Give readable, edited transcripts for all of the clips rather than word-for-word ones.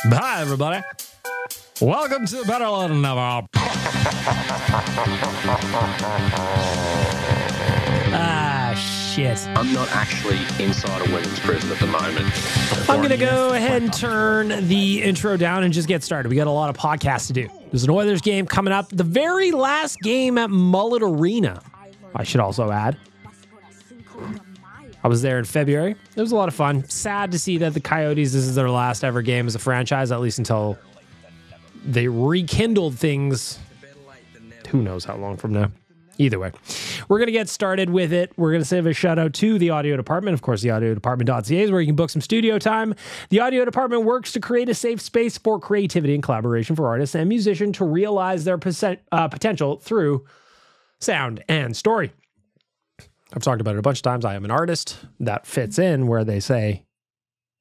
Hi, everybody. Welcome to Better Lait Than Never. Shit. I'm not actually inside a women's prison at the moment. I'm going to go ahead and turn the intro down and just get started. We got a lot of podcasts to do. There's an Oilers game coming up. The very last game at Mullet Arena, I should also add. I was there in February. It was a lot of fun. Sad to see that the Coyotes, this is their last ever game as a franchise, at least until they rekindled things. Who knows how long from now. Either way, we're going to get started with it. We're going to give a shout out to the audio department. Of course, the audiodepartment.ca is where you can book some studio time. The audio department works to create a safe space for creativity and collaboration for artists and musicians to realize their potential through sound and story. I've talked about it a bunch of times. I am an artist. That fits in where they say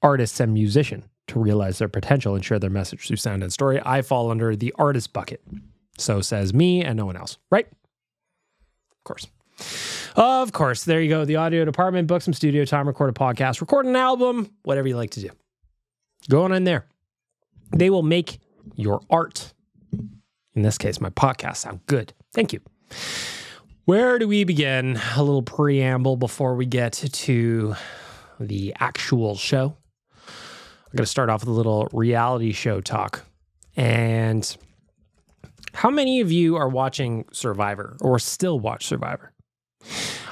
artists and musician to realize their potential and share their message through sound and story. I fall under the artist bucket. So says me and no one else, right? Of course. There you go. The audio department, book some studio time, record a podcast, record an album, whatever you like to do. Go on in there. They will make your art, in this case, my podcast, sound good. Thank you. Where do we begin? A little preamble before we get to the actual show. I'm going to start off with a little reality show talk. And how many of you are watching Survivor or still watch Survivor?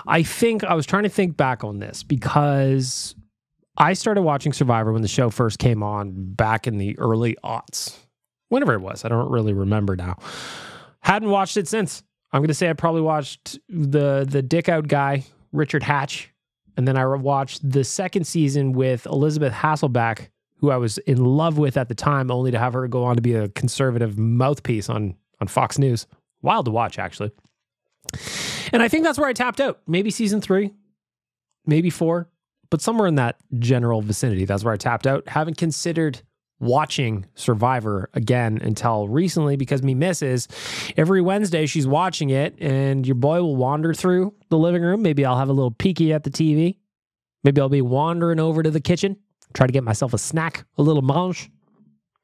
I was trying to think back on this because I started watching Survivor when the show first came on back in the early aughts. Whenever it was, I don't really remember now. Hadn't watched it since. I'm going to say I probably watched the dick out guy, Richard Hatch. And then I watched the second season with Elizabeth Hasselbeck, who I was in love with at the time, only to have her go on to be a conservative mouthpiece on Fox News. Wild to watch, actually. And I think that's where I tapped out. Maybe season 3, maybe 4, but somewhere in that general vicinity. That's where I tapped out. Haven't considered watching Survivor again until recently because me missus, every Wednesday she's watching it and your boy will wander through the living room. Maybe I'll have a little peeky at the TV. Maybe I'll be wandering over to the kitchen, try to get myself a snack, a little mange.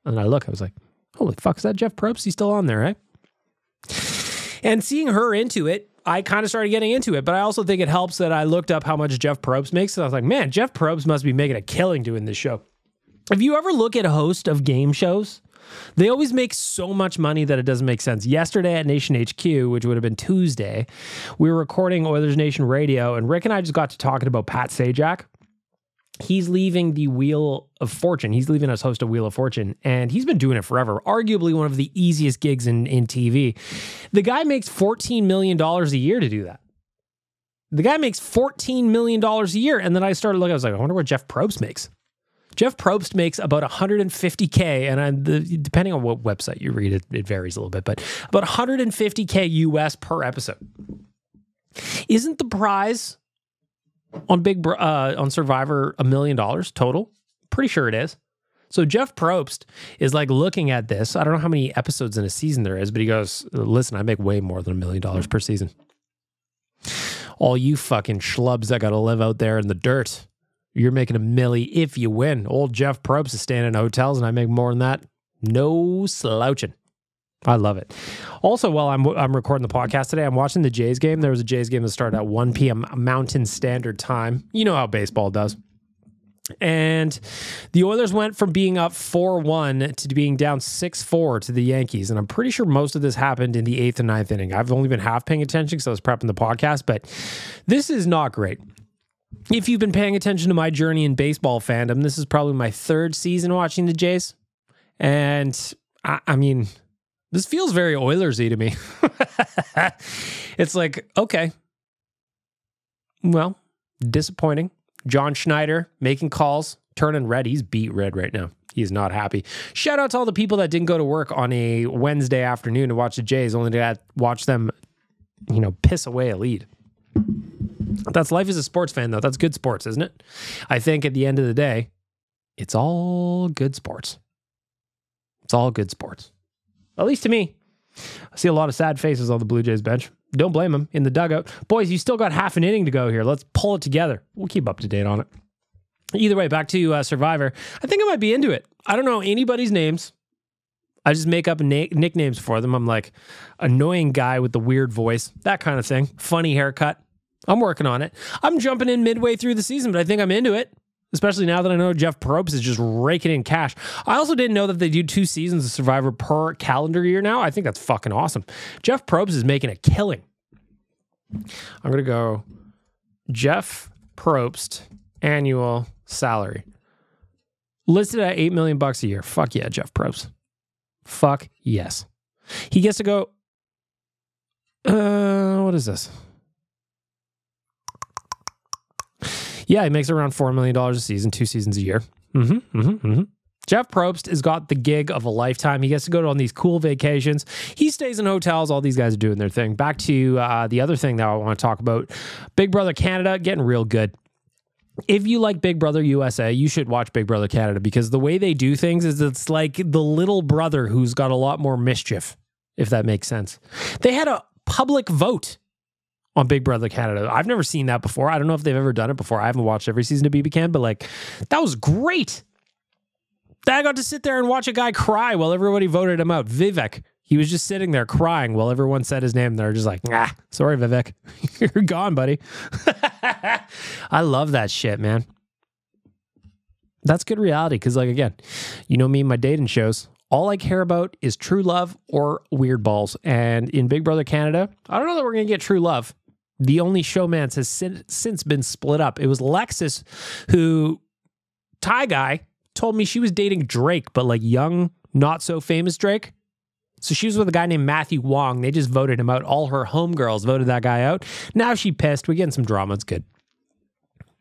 And I was like, holy fuck, is that Jeff Probst? He's still on there, right? And seeing her into it, I kind of started getting into it, but I also think it helps that I looked up how much Jeff Probst makes. And I was like, man, Jeff Probst must be making a killing doing this show. If you ever look at a host of game shows, they always make so much money that it doesn't make sense. Yesterday at Nation HQ, which would have been Tuesday, we were recording Oilersnation Radio, and Rick and I just got to talking about Pat Sajak. He's leaving the Wheel of Fortune. He's leaving as host of Wheel of Fortune, and he's been doing it forever. Arguably one of the easiest gigs in TV. The guy makes $14 million a year to do that. The guy makes $14 million a year, and then I started looking, I was like, I wonder what Jeff Probst makes. Jeff Probst makes about $150K, and depending on what website you read, it varies a little bit, but about $150K US per episode. Isn't the prize on Survivor $1 million total? Pretty sure it is. So Jeff Probst is like looking at this. I don't know how many episodes in a season there is, but he goes, listen, I make way more than $1 million per season. All you fucking schlubs that got to live out there in the dirt, you're making $1 million if you win. Old Jeff Probst is staying in hotels and I make more than that. No slouching. I love it. Also, while I'm recording the podcast today, I'm watching the Jays game. There was a Jays game that started at 1 p.m. Mountain Standard Time. You know how baseball does. And the Oilers went from being up 4-1 to being down 6-4 to the Yankees. And I'm pretty sure most of this happened in the 8th and 9th inning. I've only been half paying attention because I was prepping the podcast, but this is not great. If you've been paying attention to my journey in baseball fandom, this is probably my 3rd season watching the Jays. And I mean, this feels very Oilers-y to me. It's like, okay, well, disappointing. John Schneider making calls, turning red. He's beat red right now. He's not happy. Shout out to all the people that didn't go to work on a Wednesday afternoon to watch the Jays, only to watch them, piss away a lead. That's life as a sports fan, though. That's good sports, isn't it? I think at the end of the day, it's all good sports. It's all good sports. At least to me. I see a lot of sad faces on the Blue Jays bench. Don't blame them in the dugout. Boys, you still got half an inning to go here. Let's pull it together. We'll keep up to date on it. Either way, back to Survivor. I think I might be into it. I don't know anybody's names. I just make up nicknames for them. I'm like annoying guy with the weird voice, that kind of thing. Funny haircut. I'm working on it. I'm jumping in midway through the season, but I think I'm into it. Especially now that I know Jeff Probst is just raking in cash. I also didn't know that they do 2 seasons of Survivor per calendar year now. I think that's fucking awesome. Jeff Probst is making a killing. I'm going to go Jeff Probst annual salary. Listed at $8 million a year. Fuck yeah, Jeff Probst. Fuck yes. He gets to go... what is this? Yeah, he makes around $4 million a season, 2 seasons a year. Jeff Probst has got the gig of a lifetime. He gets to go on these cool vacations. He stays in hotels. All these guys are doing their thing. Back to the other thing that I want to talk about. Big Brother Canada, getting real good. If you like Big Brother USA, you should watch Big Brother Canada because the way they do things is it's like the little brother who's got a lot more mischief, if that makes sense. They had a public vote on Big Brother Canada. I've never seen that before. I don't know if they've ever done it before. I haven't watched every season of BBCan, but like, that was great. I got to sit there and watch a guy cry while everybody voted him out. Vivek. He was just sitting there crying while everyone said his name. They're just like, sorry, Vivek. You're gone, buddy. I love that shit, man. That's good reality. Because like, again, you know me and my dating shows. All I care about is true love or weird balls. And in Big Brother Canada, I don't know that we're going to get true love. The only showmance has since been split up. It was Lexus who, Thai guy, told me she was dating Drake, but like young, not so famous Drake. So she was with a guy named Matthew Wong. They just voted him out. All her homegirls voted that guy out. Now she pissed. We're getting some drama. It's good.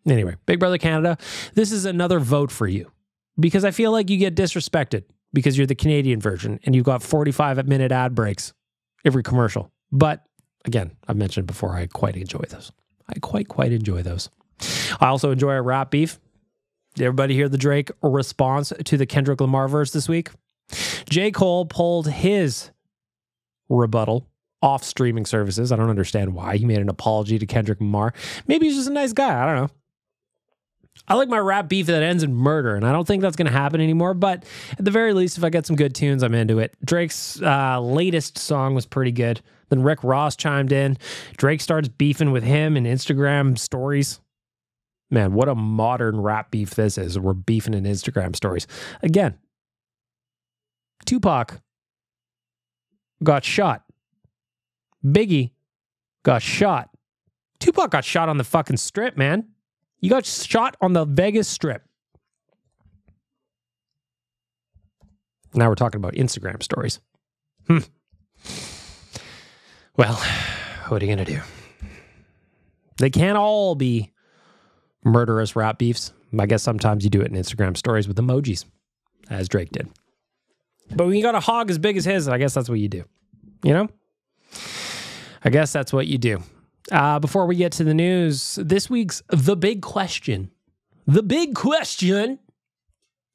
Anyway, Big Brother Canada, this is another vote for you. Because I feel like you get disrespected because you're the Canadian version and you've got 45-minute ad breaks every commercial. But again, I've mentioned before, I quite enjoy those. I quite enjoy those. I also enjoy a rap beef. Did everybody hear the Drake response to the Kendrick Lamar verse this week? J. Cole pulled his rebuttal off streaming services. I don't understand why. He made an apology to Kendrick Lamar. Maybe he's just a nice guy. I don't know. I like my rap beef that ends in murder, and I don't think that's going to happen anymore, but at the very least, if I get some good tunes, I'm into it. Drake's latest song was pretty good. Then Rick Ross chimed in. Drake starts beefing with him in Instagram stories. Man, what a modern rap beef this is. We're beefing in Instagram stories. Again, Tupac got shot. Biggie got shot. Tupac got shot on the fucking strip, man. You got shot on the Vegas Strip. Now we're talking about Instagram stories. Well, what are you going to do? They can't all be murderous rap beefs. I guess sometimes you do it in Instagram stories with emojis, as Drake did. But when you got a hog as big as his, I guess that's what you do. You know? I guess that's what you do. Before we get to the news, this week's The Big Question. The Big Question.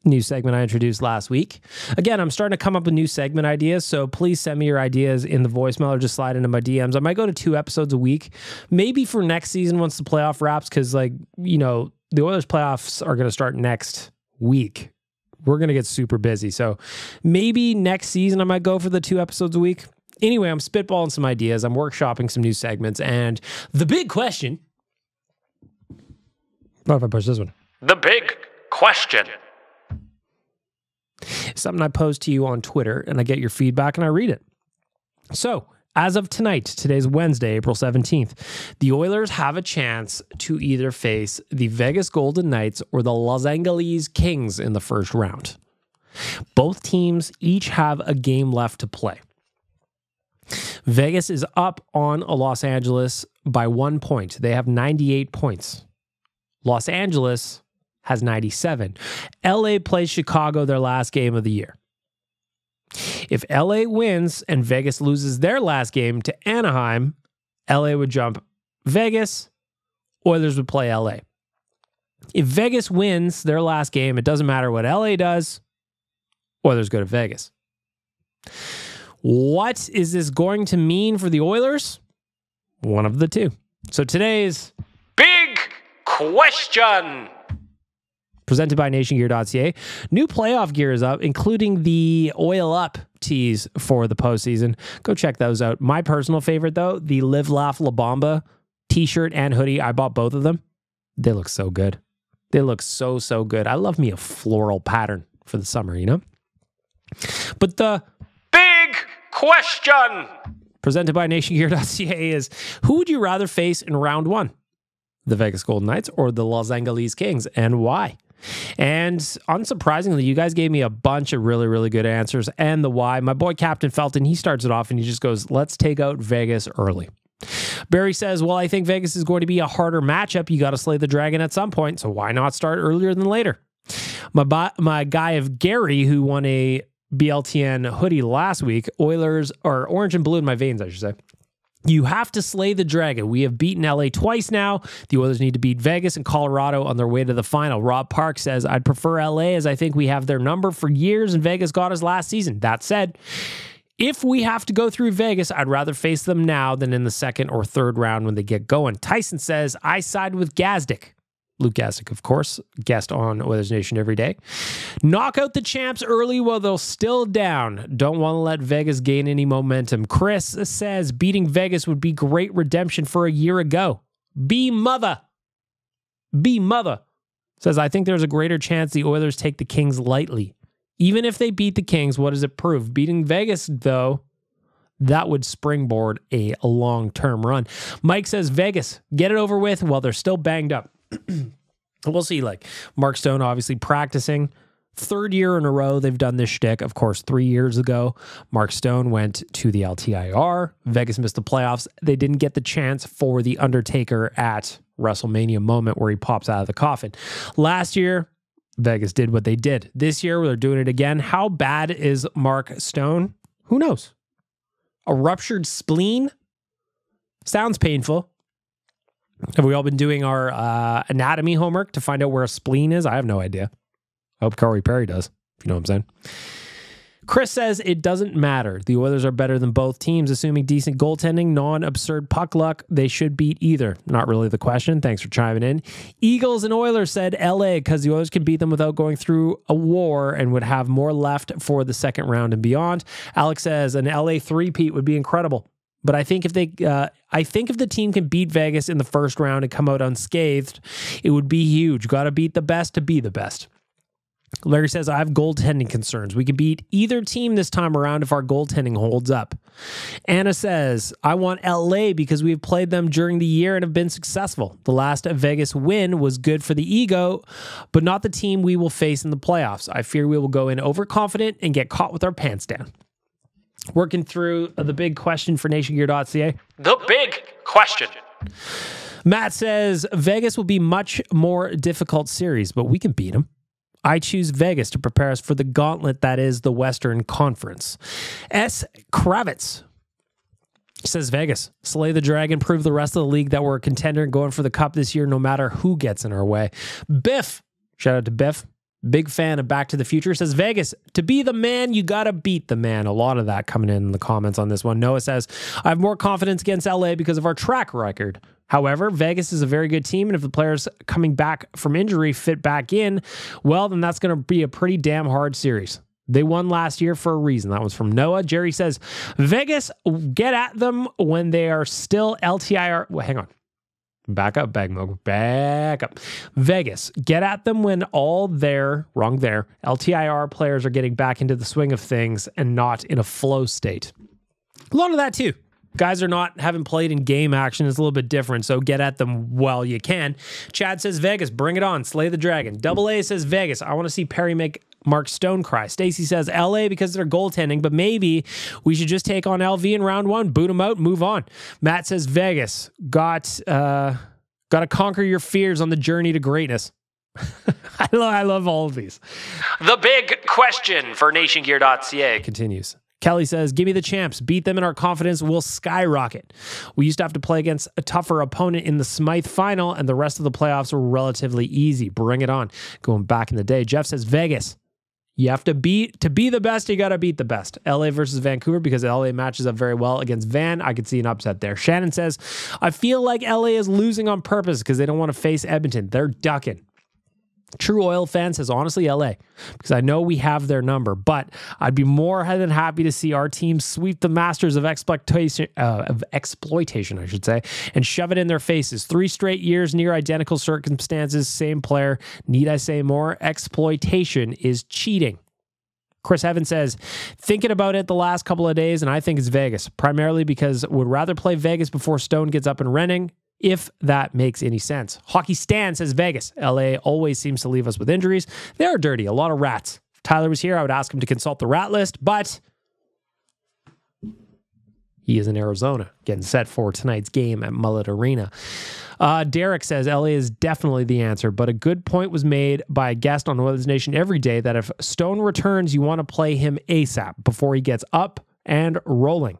New segment I introduced last week. Again, I'm starting to come up with new segment ideas, so please send me your ideas in the voicemail or just slide into my DMs. I might go to 2 episodes a week, maybe for next season once the playoff wraps, because, like, you know, the Oilers playoffs are going to start next week. We're going to get super busy, so maybe next season I might go for the 2 episodes a week. Anyway, I'm spitballing some ideas. I'm workshopping some new segments, and the big question... What if I push this one? The big question. Something I post to you on Twitter, and I get your feedback, and I read it. So, as of tonight, today's Wednesday, April 17th, the Oilers have a chance to either face the Vegas Golden Knights or the Los Angeles Kings in the first round. Both teams each have a game left to play. Vegas is up on Los Angeles by 1 point. They have 98 points. Los Angeles has 97. LA plays Chicago their last game of the year. If LA wins and Vegas loses their last game to Anaheim, LA would jump Vegas, Oilers would play LA. If Vegas wins their last game, it doesn't matter what LA does, Oilers go to Vegas. What is this going to mean for the Oilers? One of the two. So today's big question. presented by nationgear.ca. New playoff gear is up, including the Oil Up tees for the postseason. Go check those out. My personal favorite, though, the Live Laugh La Bamba t-shirt and hoodie. I bought both of them. They look so good. They look so, so good. I love me a floral pattern for the summer, you know? But the big question presented by nationgear.ca is, who would you rather face in round one? The Vegas Golden Knights or the Los Angeles Kings, and why? And unsurprisingly, you guys gave me a bunch of really, really good answers, and the why. My boy Captain Felton, he starts it off and he just goes, let's take out Vegas early. Barry says, well, I think Vegas is going to be a harder matchup. You got to slay the dragon at some point, so why not start earlier than later? My guy of Gary, who won a BLTN hoodie last week, Oilers, or orange and blue in my veins, I should say. You have to slay the dragon. We have beaten LA twice now. The Oilers need to beat Vegas and Colorado on their way to the final. Rob Park says, I'd prefer LA as I think we have their number for years and Vegas got us last season. That said, if we have to go through Vegas, I'd rather face them now than in the second or third round when they get going. Tyson says, I side with Gazdick. Luke Gazdick, of course, guest on Oilers Nation every day. Knock out the champs early while they're still down. Don't want to let Vegas gain any momentum. Chris says, beating Vegas would be great redemption for a year ago. B mother. Says, I think there's a greater chance the Oilers take the Kings lightly. Even if they beat the Kings, what does it prove? Beating Vegas, though, that would springboard a long-term run. Mike says, Vegas, get it over with while they're still banged up. We'll see. Like Mark Stone obviously practicing. Third year in a row they've done this shtick. Of course, 3 years ago, Mark Stone went to the LTIR. Vegas missed the playoffs. They didn't get the chance for the Undertaker at WrestleMania moment where he pops out of the coffin. Last year, Vegas did what they did. This year, they're doing it again. How bad is Mark Stone? Who knows? A ruptured spleen? Sounds painful. Have we all been doing our anatomy homework to find out where a spleen is? I have no idea. I hope Corey Perry does, if you know what I'm saying. Chris says it doesn't matter. The Oilers are better than both teams, assuming decent goaltending, non-absurd puck luck. They should beat either. Not really the question. Thanks for chiming in. Eagles and Oilers said LA because the Oilers can beat them without going through a war and would have more left for the second round and beyond. Alex says an LA three-peat would be incredible. But I think if the team can beat Vegas in the first round and come out unscathed, it would be huge. Got to beat the best to be the best. Larry says, I have goaltending concerns. We can beat either team this time around if our goaltending holds up. Anna says, I want LA because we've played them during the year and have been successful. The last Vegas win was good for the ego, but not the team we will face in the playoffs. I fear we will go in overconfident and get caught with our pants down. Working through the big question for nationgear.ca. The big question. Matt says, Vegas will be much more difficult series, but we can beat them. I choose Vegas to prepare us for the gauntlet that is the Western Conference. S. Kravitz says Vegas. Slay the dragon, prove the rest of the league that we're a contender and going for the cup this year no matter who gets in our way. Biff, shout out to Biff. Big fan of Back to the Future, says Vegas, to be the man, you got to beat the man. A lot of that coming in the comments on this one. Noah says, I have more confidence against LA because of our track record. However, Vegas is a very good team, and if the players coming back from injury fit back in, well, then that's going to be a pretty damn hard series. They won last year for a reason. That was from Noah. Jerry says, Vegas, get at them when they are still LTIR. Well, hang on. Back up, Bagmo. Back up. Vegas, get at them when all their, wrong there, LTIR players are getting back into the swing of things and not in a flow state. A lot of that too. Guys are not having played in game action. It's a little bit different, so get at them while you can. Chad says Vegas, bring it on. Slay the dragon. Double A says Vegas. I want to see Perry make Mark Stone cry. Stacy says LA because they're goaltending, but maybe we should just take on LV in round one, boot them out, move on. Matt says Vegas, got to conquer your fears on the journey to greatness. I love all of these. The big question for nationgear.ca continues. Kelly says, give me the champs. Beat them and our confidence will skyrocket. We used to have to play against a tougher opponent in the Smythe final, and the rest of the playoffs were relatively easy. Bring it on. Going back in the day. Jeff says, Vegas. You have to be the best, you got to beat the best. LA versus Vancouver because LA matches up very well against Van. I could see an upset there. Shannon says, I feel like LA is losing on purpose because they don't want to face Edmonton. They're ducking. True Oil fan says, honestly, LA, because I know we have their number, but I'd be more than happy to see our team sweep the masters of exploitation, I should say, and shove it in their faces. 3 straight years, near identical circumstances, same player. Need I say more? Exploitation is cheating. Chris Evans says, thinking about it the last couple of days, and I think it's Vegas, primarily because would rather play Vegas before Stone gets up and running, if that makes any sense. Hockey Stan says Vegas. LA always seems to leave us with injuries. They are dirty. A lot of rats. If Tyler was here, I would ask him to consult the rat list, but he is in Arizona, getting set for tonight's game at Mullet Arena. Derek says LA is definitely the answer, but a good point was made by a guest on Oilersnation every day that if Stone returns, you want to play him ASAP before he gets up and rolling.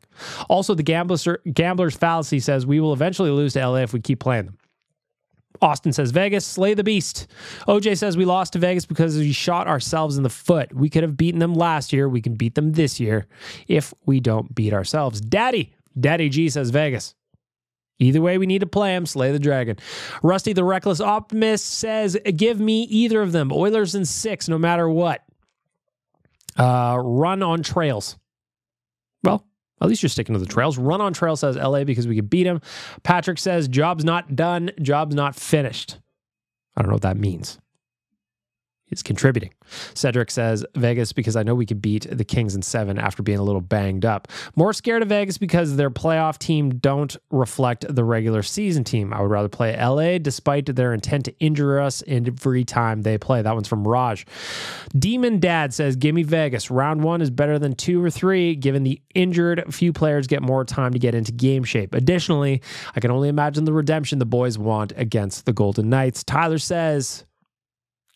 Also, the gambler's fallacy says we will eventually lose to LA if we keep playing them. Austin says Vegas, slay the beast. OJ says we lost to Vegas because we shot ourselves in the foot. We could have beaten them last year. We can beat them this year if we don't beat ourselves. Daddy G says Vegas. Either way, we need to play him. Slay the dragon. Rusty the Reckless Optimist says, give me either of them. Oilers in 6, no matter what. Run on trails. Well, at least you're sticking to the trails. Run on trail says LA because we could beat him. Patrick says job's not done, job's not finished. I don't know what that means. He's contributing. Cedric says Vegas because I know we could beat the Kings in 7 after being a little banged up. More scared of Vegas because their playoff team don't reflect the regular season team. I would rather play LA despite their intent to injure us every time they play. That one's from Raj. Demon Dad says, give me Vegas. Round 1 is better than 2 or 3. Given the injured, few players get more time to get into game shape. Additionally, I can only imagine the redemption the boys want against the Golden Knights. Tyler says,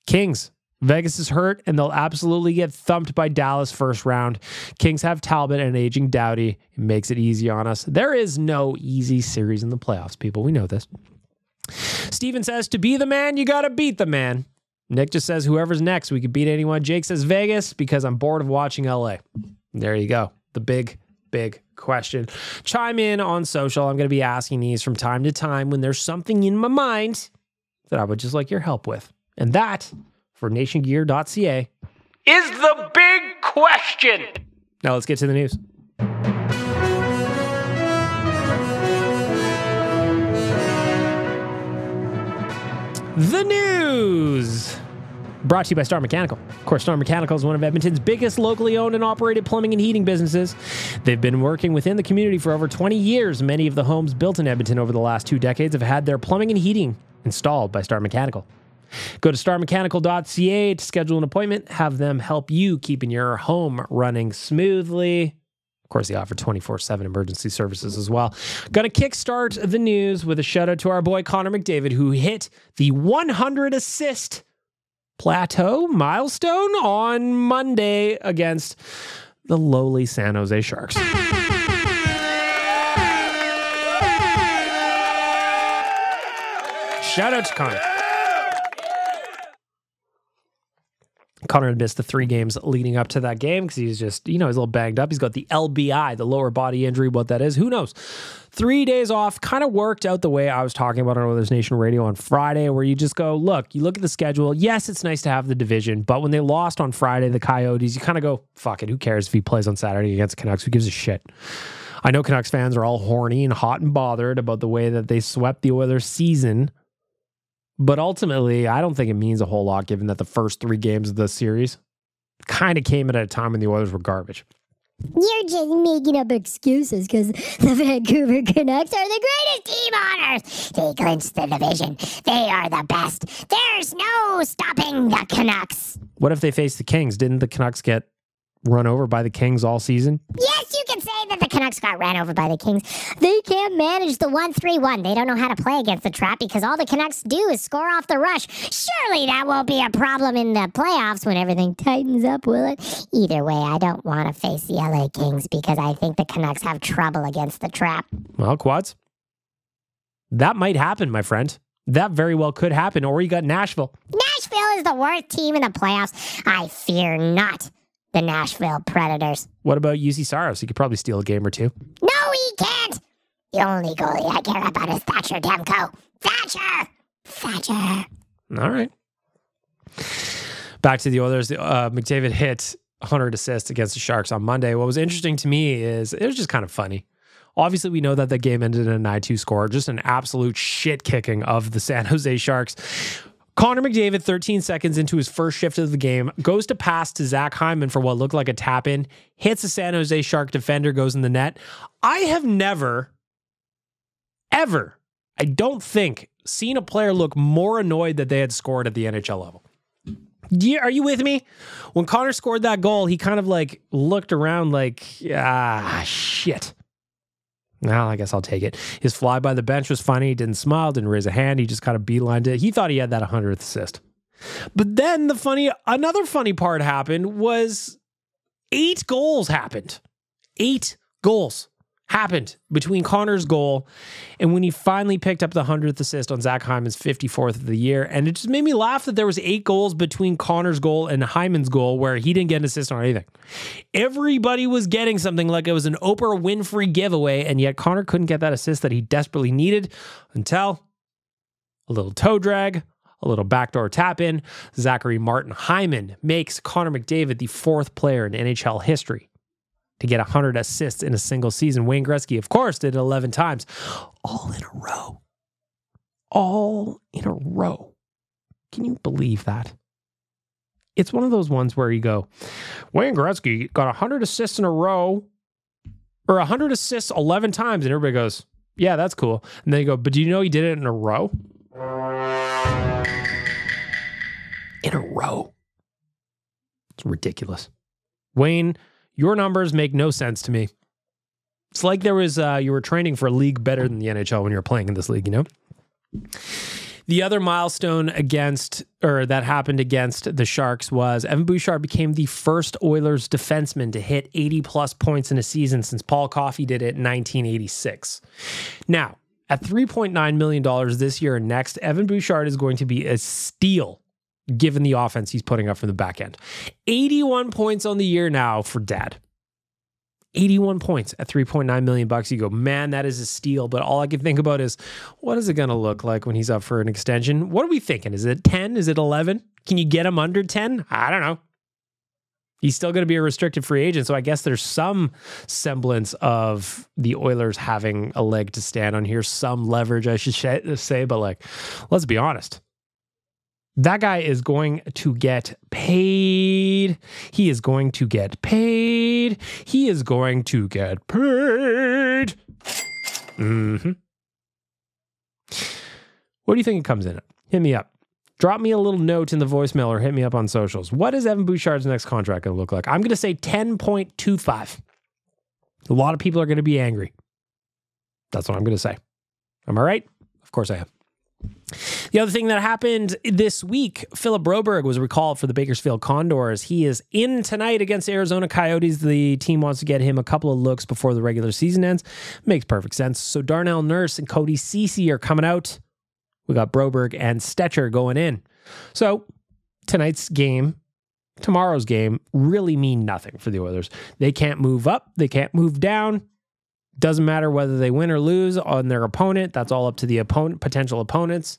Kings. Vegas is hurt, and they'll absolutely get thumped by Dallas first round. Kings have Talbot and aging Doughty. It makes it easy on us. There is no easy series in the playoffs, people. We know this. Steven says, to be the man, you got to beat the man. Nick just says, whoever's next, we could beat anyone. Jake says, Vegas, because I'm bored of watching LA. There you go. The big question. Chime in on social. I'm going to be asking these from time to time when there's something in my mind that I would just like your help with. And that, for nationgear.ca, is the big question. Now let's get to the news. The news. Brought to you by Star Mechanical. Of course, Star Mechanical is one of Edmonton's biggest locally owned and operated plumbing and heating businesses. They've been working within the community for over 20 years. Many of the homes built in Edmonton over the last 2 decades have had their plumbing and heating installed by Star Mechanical. Go to starmechanical.ca to schedule an appointment. Have them help you keeping your home running smoothly. Of course, they offer 24/7 emergency services as well. Going to kickstart the news with a shout out to our boy Connor McDavid, who hit the 100 assist milestone on Monday against the lowly San Jose Sharks. Shout out to Connor. Connor had missed the 3 games leading up to that game because he's just, he's a little banged up. He's got the LBI, the lower body injury. What that is, who knows? 3 days off kind of worked out the way I was talking about on Oilersnation Radio on Friday, where you just go, look, you look at the schedule. Yes, it's nice to have the division, but when they lost on Friday, the Coyotes, you kind of go, fuck it. Who cares if he plays on Saturday against the Canucks? Who gives a shit? I know Canucks fans are all horny and hot and bothered about the way that they swept the Oilers season. But ultimately, I don't think it means a whole lot given that the first 3 games of the series kind of came at a time when the Oilers were garbage. You're just making up excuses because the Vancouver Canucks are the greatest team on earth. They clinched the division. They are the best. There's no stopping the Canucks. What if they faced the Kings? Didn't the Canucks get run over by the Kings all season? Yes, you can say that the Canucks got ran over by the Kings. They can't manage the 1-3-1. They don't know how to play against the trap because all the Canucks do is score off the rush. Surely that won't be a problem in the playoffs when everything tightens up, will it? Either way, I don't want to face the LA Kings because I think the Canucks have trouble against the trap. Well, Quads, that might happen, my friend. That very well could happen. Or you got Nashville. Nashville is the worst team in the playoffs. I fear not the Nashville Predators. What about UC Saros? He could probably steal a game or 2. No, he can't. The only goalie I care about is Thatcher Demko. Thatcher! All right. Back to the Oilers. McDavid hit 100 assists against the Sharks on Monday. What was interesting to me is it was just kind of funny. Obviously, we know that the game ended in a 9-2 score. Just an absolute shit kicking of the San Jose Sharks. Connor McDavid, 13 seconds into his first shift of the game, goes to pass to Zach Hyman for what looked like a tap-in, hits a San Jose Shark defender, goes in the net. I have never, ever, I don't think, seen a player look more annoyed that they had scored at the NHL level. Are you with me? When Connor scored that goal, he kind of like looked around like, shit. Well, I guess I'll take it. His fly by the bench was funny. He didn't smile, didn't raise a hand. He just kind of beelined it. He thought he had that 100th assist. But then another funny part happened was 8 goals happened. 8 goals happened between Connor's goal and when he finally picked up the 100th assist on Zach Hyman's 54th of the year. And it just made me laugh that there was 8 goals between Connor's goal and Hyman's goal where he didn't get an assist on anything. Everybody was getting something like it was an Oprah Winfrey giveaway, and yet Connor couldn't get that assist that he desperately needed until a little toe drag, a little backdoor tap in. Zachary Martin Hyman makes Connor McDavid the 4th player in NHL history to get 100 assists in a single season. Wayne Gretzky, of course, did it 11 times. All in a row. All in a row. Can you believe that? It's one of those ones where you go, Wayne Gretzky got 100 assists in a row, or 100 assists 11 times, and everybody goes, yeah, that's cool. And then you go, but do you know he did it in a row? In a row. It's ridiculous. Wayne, your numbers make no sense to me. It's like there was you were training for a league better than the NHL when you were playing in this league, you know? The other milestone that happened against the Sharks was Evan Bouchard became the first Oilers defenseman to hit 80-plus points in a season since Paul Coffey did it in 1986. Now, at $3.9 million this year and next, Evan Bouchard is going to be a steal given the offense he's putting up from the back end. 81 points on the year now for Dad. 81 points at $3.9 million. You go, man, that is a steal. But all I can think about is, what is it going to look like when he's up for an extension? What are we thinking? Is it 10? Is it 11? Can you get him under 10? I don't know. He's still going to be a restricted free agent. So I guess there's some semblance of the Oilers having a leg to stand on here. Some leverage, I should say. But like, let's be honest. That guy is going to get paid. He is going to get paid. He is going to get paid. Mm-hmm. What do you think it comes in at? Hit me up. Drop me a little note in the voicemail or hit me up on socials. What is Evan Bouchard's next contract going to look like? I'm going to say 10.25. A lot of people are going to be angry. That's what I'm going to say. Am I right? Of course I am. The other thing that happened this week, Philip Broberg was recalled for the Bakersfield Condors. He is in tonight against Arizona Coyotes. The team wants to get him a couple of looks before the regular season ends. Makes perfect sense. So Darnell Nurse and Cody Ceci are coming out. We got Broberg and Stetcher going in. So tonight's game, tomorrow's game, really mean nothing for the Oilers. They can't move up. They can't move down. Doesn't matter whether they win or lose on their opponent. That's all up to the potential opponents.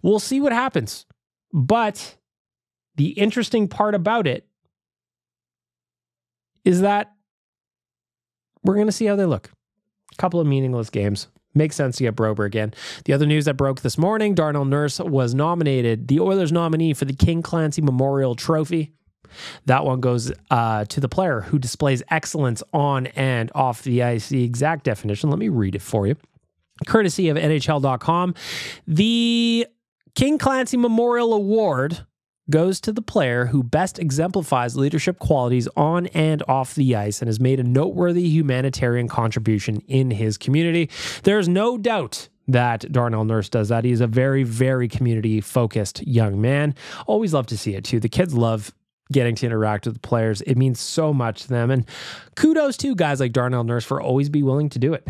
We'll see what happens. But the interesting part about it is that we're going to see how they look. A couple of meaningless games. Makes sense to get Broberg again. The other news that broke this morning, Darnell Nurse was nominated, the Oilers nominee for the King Clancy Memorial Trophy. That one goes to the player who displays excellence on and off the ice. The exact definition, let me read it for you. Courtesy of NHL.com. The King Clancy Memorial Award goes to the player who best exemplifies leadership qualities on and off the ice and has made a noteworthy humanitarian contribution in his community. There's no doubt that Darnell Nurse does that. He's a very, very community-focused young man. Always love to see it, too. The kids love getting to interact with the players. It means so much to them. And kudos to guys like Darnell Nurse for always be willing to do it.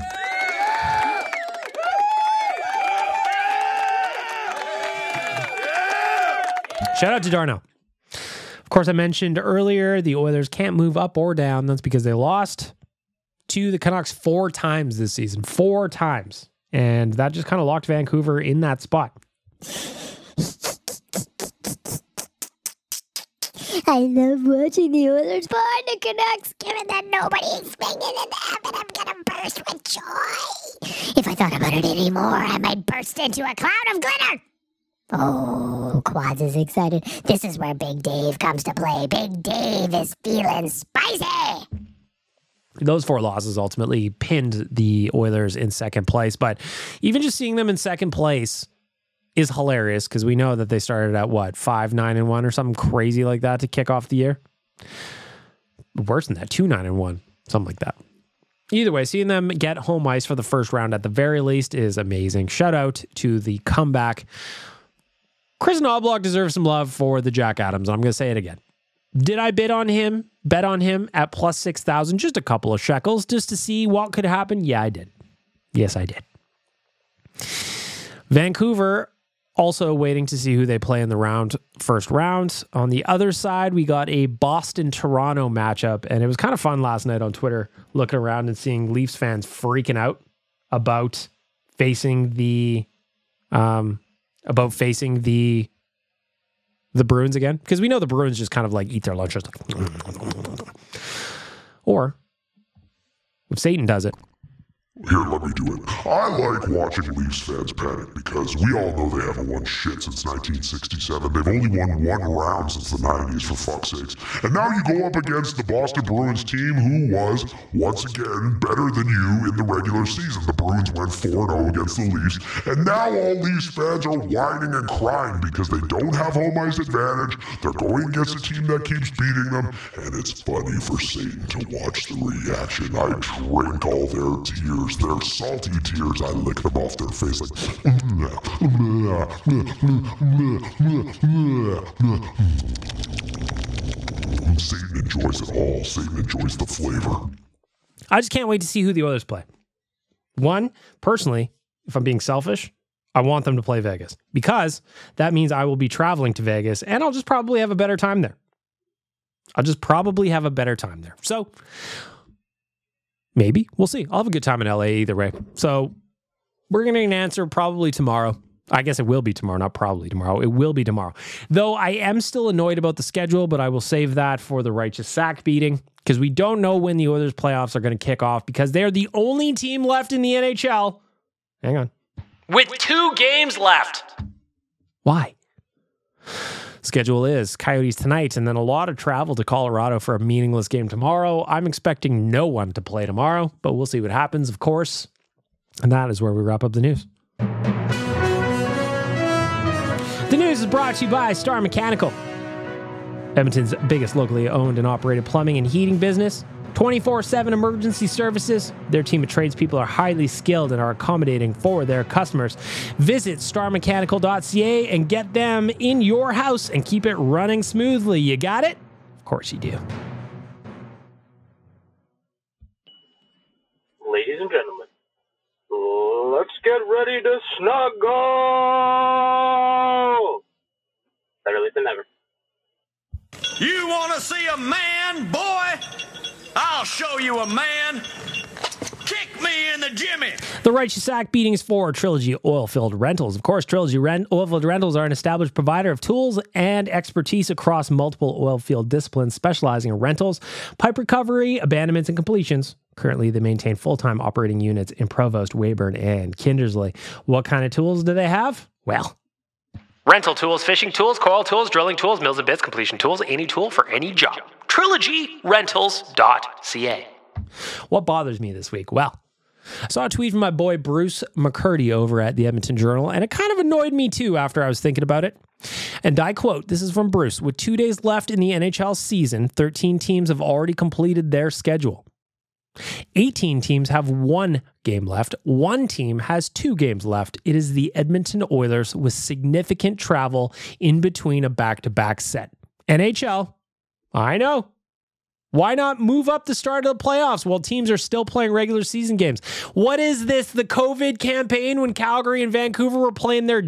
Shout out to Darnell. Of course, I mentioned earlier the Oilers can't move up or down. That's because they lost to the Canucks 4 times this season. 4 times. And that just kind of locked Vancouver in that spot. I love watching the Oilers behind the Canucks, given that nobody expected it to happen. I'm gonna burst with joy. If I thought about it anymore, I might burst into a cloud of glitter. Oh, Quads is excited. This is where Big Dave comes to play. Big Dave is feeling spicy. Those 4 losses ultimately pinned the Oilers in second place, but even just seeing them in second place is hilarious because we know that they started at 5-9-1 or something crazy like that to kick off the year. Worse than that, 2-9-1, something like that. Either way, seeing them get home ice for the first round at the very least is amazing. Shout out to the comeback. Chris Knobloch deserves some love for the Jack Adams. I'm going to say it again. Did I bet on him at plus 6,000, just a couple of shekels, just to see what could happen? Yeah, I did. Yes, I did. Vancouver also waiting to see who they play in the first round. On the other side, we got a Boston-Toronto matchup, and it was kind of fun last night on Twitter, looking around and seeing Leafs fans freaking out about facing the Bruins again, because we know the Bruins just kind of like eat their lunch, just like, or if Satan does it. Here, let me do it. I like watching Leafs fans panic because we all know they haven't won shit since 1967. They've only won 1 round since the 90s, for fuck's sakes. And now you go up against the Boston Bruins team who was, once again, better than you in the regular season. The Bruins went 4-0 against the Leafs, and now all Leafs fans are whining and crying because they don't have home ice advantage. They're going against a team that keeps beating them, and it's funny for Satan to watch the reaction. I drink all their tears. Their salty tears, I lick them off their face like... Satan enjoys it all. Satan enjoys the flavor. I just can't wait to see who the Oilers play. One, personally, if I'm being selfish, I want them to play Vegas because that means I will be traveling to Vegas and I'll just probably have a better time there. So... maybe. We'll see. I'll have a good time in LA either way. So we're going to get an answer probably tomorrow. I guess it will be tomorrow, not probably tomorrow. It will be tomorrow. Though I am still annoyed about the schedule, but I will save that for the righteous sack beating because we don't know when the Oilers playoffs are going to kick off because they're the only team left in the NHL. Hang on. With 2 games left. Why? Schedule is Coyotes tonight, and then a lot of travel to Colorado for a meaningless game tomorrow. I'm expecting no one to play tomorrow, but we'll see what happens, of course. And that is where we wrap up the news. The news is brought to you by Star Mechanical, Edmonton's biggest locally owned and operated plumbing and heating business. 24/7 emergency services. Their team of tradespeople are highly skilled and are accommodating for their customers. Visit starmechanical.ca and get them in your house and keep it running smoothly. You got it? Of course you do. Ladies and gentlemen, let's get ready to snuggle! Better late than never. You want to see a man, boy? I'll show you a man. Kick me in the jimmy. The Righteous Sack beating is for Trilogy Oilfield Rentals. Of course, Trilogy Oilfield Rentals are an established provider of tools and expertise across multiple oilfield disciplines, specializing in rentals, pipe recovery, abandonments, and completions. Currently, they maintain full-time operating units in Provost, Weyburn, and Kindersley. What kind of tools do they have? Well, rental tools, fishing tools, coil tools, drilling tools, mills and bits, completion tools, any tool for any job. TrilogyRentals.ca. What bothers me this week? Well, I saw a tweet from my boy Bruce McCurdy over at the Edmonton Journal, and it kind of annoyed me too after I was thinking about it. And I quote, this is from Bruce, with 2 days left in the NHL season, 13 teams have already completed their schedule. 18 teams have 1 game left. 1 team has 2 games left. It is the Edmonton Oilers with significant travel in between a back-to-back set. NHL, I know. Why not move up the start of the playoffs while teams are still playing regular season games? What is this, the COVID campaign when Calgary and Vancouver were playing their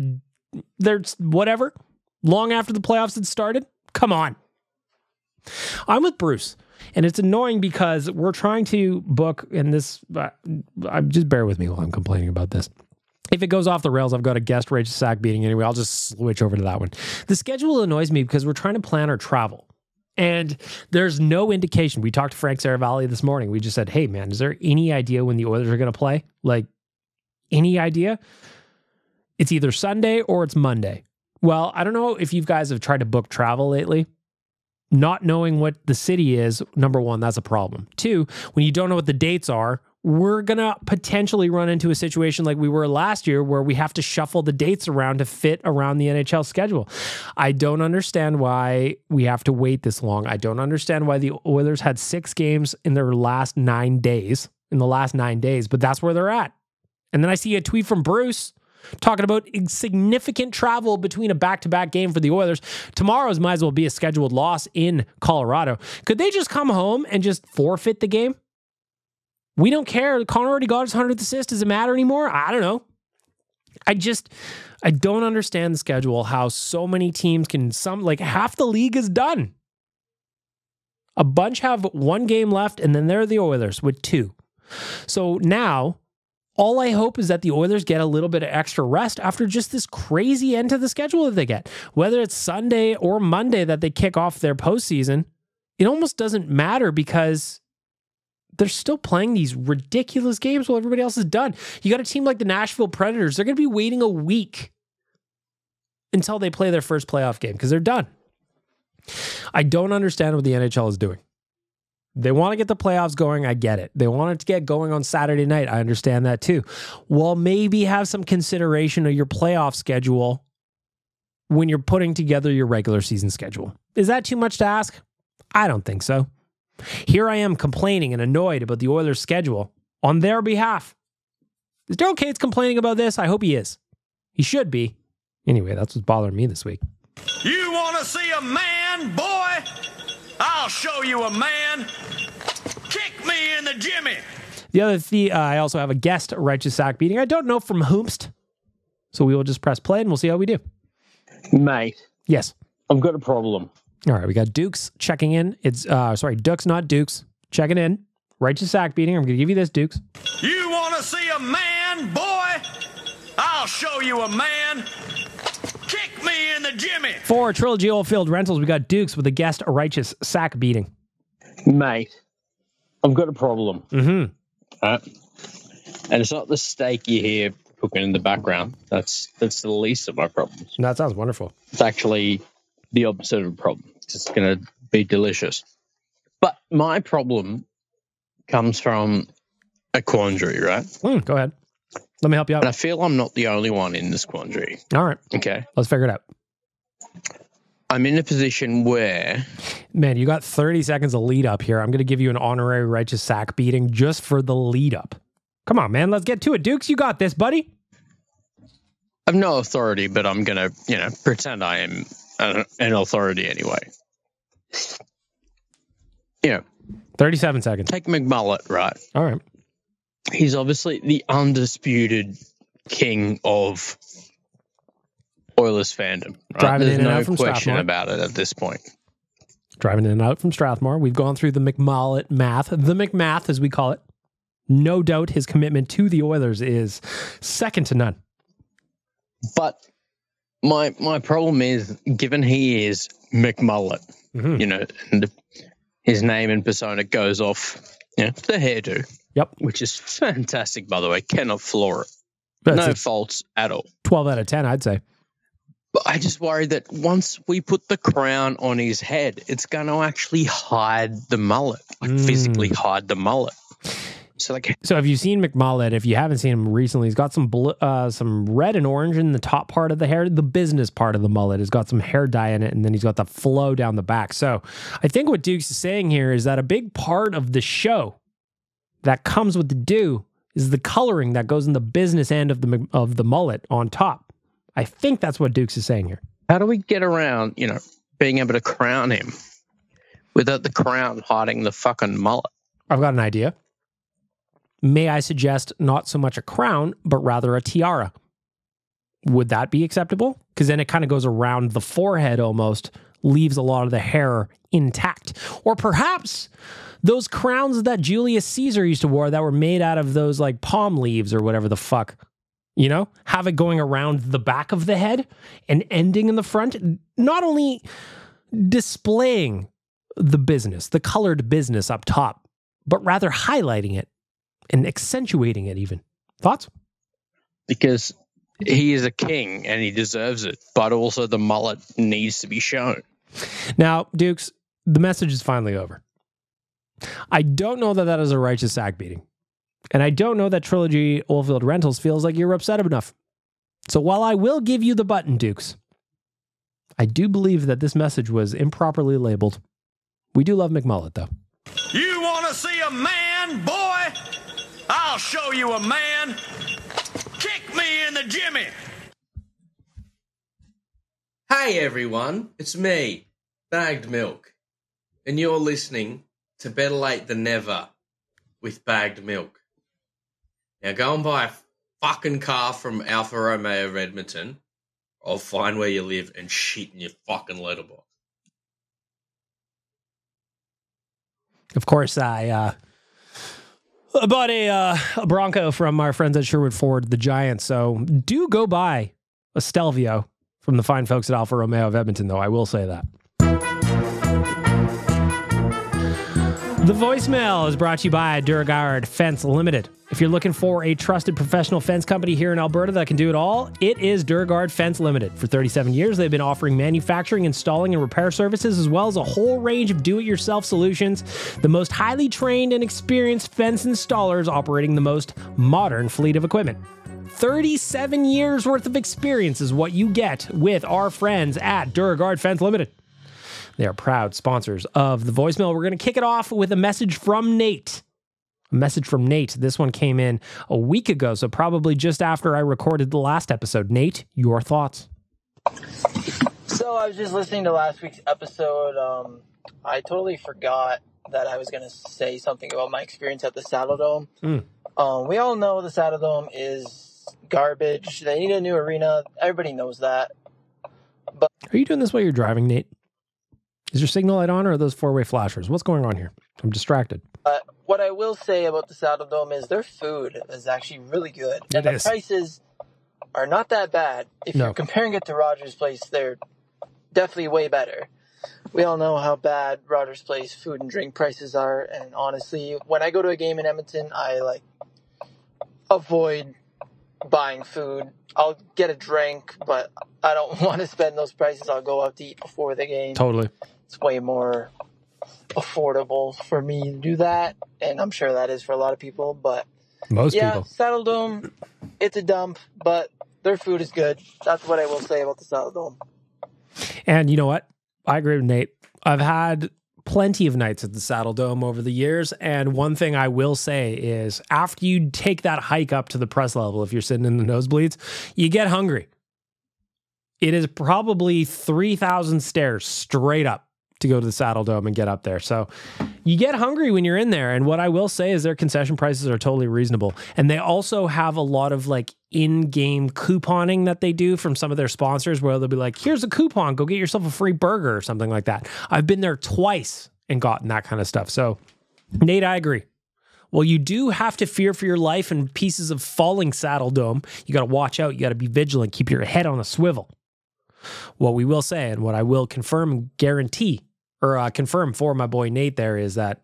whatever long after the playoffs had started? Come on. I'm with Bruce. And it's annoying because we're trying to book, and this, just bear with me while I'm complaining about this. If it goes off the rails, I've got a guest Rachel Sack beating anyway. I'll just switch over to that one. The schedule annoys me because we're trying to plan our travel. And there's no indication. We talked to Frank Saravalli this morning. We just said, hey, man, is there any idea when the Oilers are going to play? Like, any idea? It's either Sunday or it's Monday. Well, I don't know if you guys have tried to book travel lately. Not knowing what the city is, number one, that's a problem. Two, when you don't know what the dates are, we're going to potentially run into a situation like we were last year where we have to shuffle the dates around to fit around the NHL schedule. I don't understand why we have to wait this long. I don't understand why the Oilers had 6 games in their last 9 days, but that's where they're at. And then I see a tweet from Bruce talking about significant travel between a back-to-back game for the Oilers. Tomorrow's might as well be a scheduled loss in Colorado. Could they just come home and just forfeit the game? We don't care. Connor already got his 100th assist. Does it matter anymore? I don't know. I don't understand the schedule, how so many teams can, like half the league is done. A bunch have 1 game left, and then they're the Oilers with 2. So now, all I hope is that the Oilers get a little bit of extra rest after just this crazy end to the schedule that they get. Whether it's Sunday or Monday that they kick off their postseason, it almost doesn't matter because they're still playing these ridiculous games while everybody else is done. You got a team like the Nashville Predators. They're going to be waiting a week until they play their first playoff game because they're done. I don't understand what the NHL is doing. They want to get the playoffs going. I get it. They want it to get going on Saturday night. I understand that too. Well, maybe have some consideration of your playoff schedule when you're putting together your regular season schedule. Is that too much to ask? I don't think so. Here I am complaining and annoyed about the Oilers' schedule on their behalf. Is Daryl Cates complaining about this? I hope he is. He should be. Anyway, that's what's bothering me this week. You want to see a man, boy? I'll show you a man. Kick me in the jimmy. The other thing, I also have a guest righteous sack beating. I don't know from whomst. So we will just press play and we'll see how we do. Mate. Yes. I've got a problem. All right, we got Dukes checking in. It's, Dukes, not Dukes. Checking in. Righteous sack beating. I'm going to give you this, Dukes. You want to see a man, boy? I'll show you a man. Kick me in the jimmy. For Trilogy Oilfield Rentals, we got Dukes with a guest righteous sack beating. Mate, I've got a problem. Mm-hmm. And it's not the steak you hear cooking in the background. That's the least of my problems. That sounds wonderful. It's actually the opposite of a problem. It's going to be delicious. But my problem comes from a quandary, right? Go ahead. Let me help you out. And I feel I'm not the only one in this quandary. All right. Okay. Let's figure it out. I'm in a position where... Man, you got 30 seconds of lead up here. I'm going to give you an honorary righteous sack beating just for the lead up. Come on, man. Let's get to it. Dukes, you got this, buddy. I have no authority, but I'm going to, pretend I am an authority anyway. 37 seconds. Take McMullet, right? All right. He's obviously the undisputed king of Oilers fandom. Right? Driving There's in and no out from question Strathmore. about it at this point. Driving in and out from Strathmore. We've gone through the McMullet math, the McMath as we call it. No doubt his commitment to the Oilers is second to none. But my problem is, given he is McMullet, and his name and persona goes off, the hairdo. Yep. Which is fantastic, by the way. Cannot floor it. That's no it. faults at all. 12 out of 10, I'd say. But I just worry that once we put the crown on his head, it's going to actually hide the mullet, physically hide the mullet. So have you seen McMullet? If you haven't seen him recently, he's got some red and orange in the top part of the hair. The business part of the mullet has got some hair dye in it, and then he's got the flow down the back. So I think what Duke's is saying here is that a big part of the show that comes with the do is the coloring that goes in the business end of the mullet on top. I think that's what Dukes is saying here. How do we get around, being able to crown him without the crown hiding the fucking mullet? I've got an idea. May I suggest not so much a crown, but rather a tiara? Would that be acceptable? Because then it kind of goes around the forehead almost, leaves a lot of the hair intact. Or perhaps those crowns that Julius Caesar used to wear that were made out of those like palm leaves or whatever the fuck. Have it going around the back of the head and ending in the front. Not only displaying the business, the colored business up top, but rather highlighting it and accentuating it even. Thoughts? Because he is a king and he deserves it, but also the mullet needs to be shown. Now, Dukes, the message is finally over. I don't know that is a righteous sack beating. And I don't know that Trilogy Oilfield Rentals feels like you're upset enough. So while I will give you the button, Dukes, I do believe that this message was improperly labeled. We do love McMullet, though. You want to see a man, boy? I'll show you a man. Kick me in the jimmy. Hey everyone, it's me, Bagged Milk, and you're listening to Better Late Than Never with Bagged Milk. Now go and buy a fucking car from Alfa Romeo of Edmonton, or find where you live and shit in your fucking letterbox. Of course, I bought a Bronco from our friends at Sherwood Ford, the Giants. So do go buy a Stelvio from the fine folks at Alfa Romeo of Edmonton, though. I will say that. The voicemail is brought to you by Durgard Fence Limited. If you're looking for a trusted professional fence company here in Alberta that can do it all, it is Durgard Fence Limited. For 37 years, they've been offering manufacturing, installing, and repair services, as well as a whole range of do-it-yourself solutions. The most highly trained and experienced fence installers operating the most modern fleet of equipment. 37 years worth of experience is what you get with our friends at Durgard Fence Limited. They are proud sponsors of the voicemail. We're going to kick it off with a message from Nate. A message from Nate. This one came in a week ago, so probably just after I recorded the last episode. Nate, your thoughts? So I was just listening to last week's episode. I totally forgot that I was going to say something about my experience at the Saddle Dome. We all know the Saddle Dome is garbage. They need a new arena. Everybody knows that. But are you doing this while you're driving, Nate? Is your signal light on, or are those four-way flashers? What's going on here? I'm distracted. What I will say about the Saddle Dome is their food is actually really good. And the prices are not that bad. If you're comparing it to Rogers Place, they're definitely way better. We all know how bad Rogers Place food and drink prices are. And honestly, when I go to a game in Edmonton, I avoid buying food. I'll get a drink, but I don't want to spend those prices. I'll go out to eat before the game. Totally. It's way more affordable for me to do that, and I'm sure that is for a lot of people, but most people. Saddle Dome, it's a dump, but their food is good. That's what I will say about the Saddle Dome. And you know what? I agree with Nate. I've had plenty of nights at the Saddle Dome over the years, and one thing I will say is after you take that hike up to the press level, if you're sitting in the nosebleeds, you get hungry. It is probably 3,000 stairs straight up to go to the Saddle Dome and get up there. So you get hungry when you're in there. And what I will say is their concession prices are totally reasonable. And they also have a lot of in-game couponing that they do from some of their sponsors, where they'll be like, here's a coupon, go get yourself a free burger or something like that. I've been there twice and gotten that kind of stuff. So Nate, I agree. Well, you do have to fear for your life in pieces of falling Saddle Dome. You got to watch out. You got to be vigilant. Keep your head on a swivel. What we will say, and what I will confirm and guarantee, or confirm for my boy Nate there, is that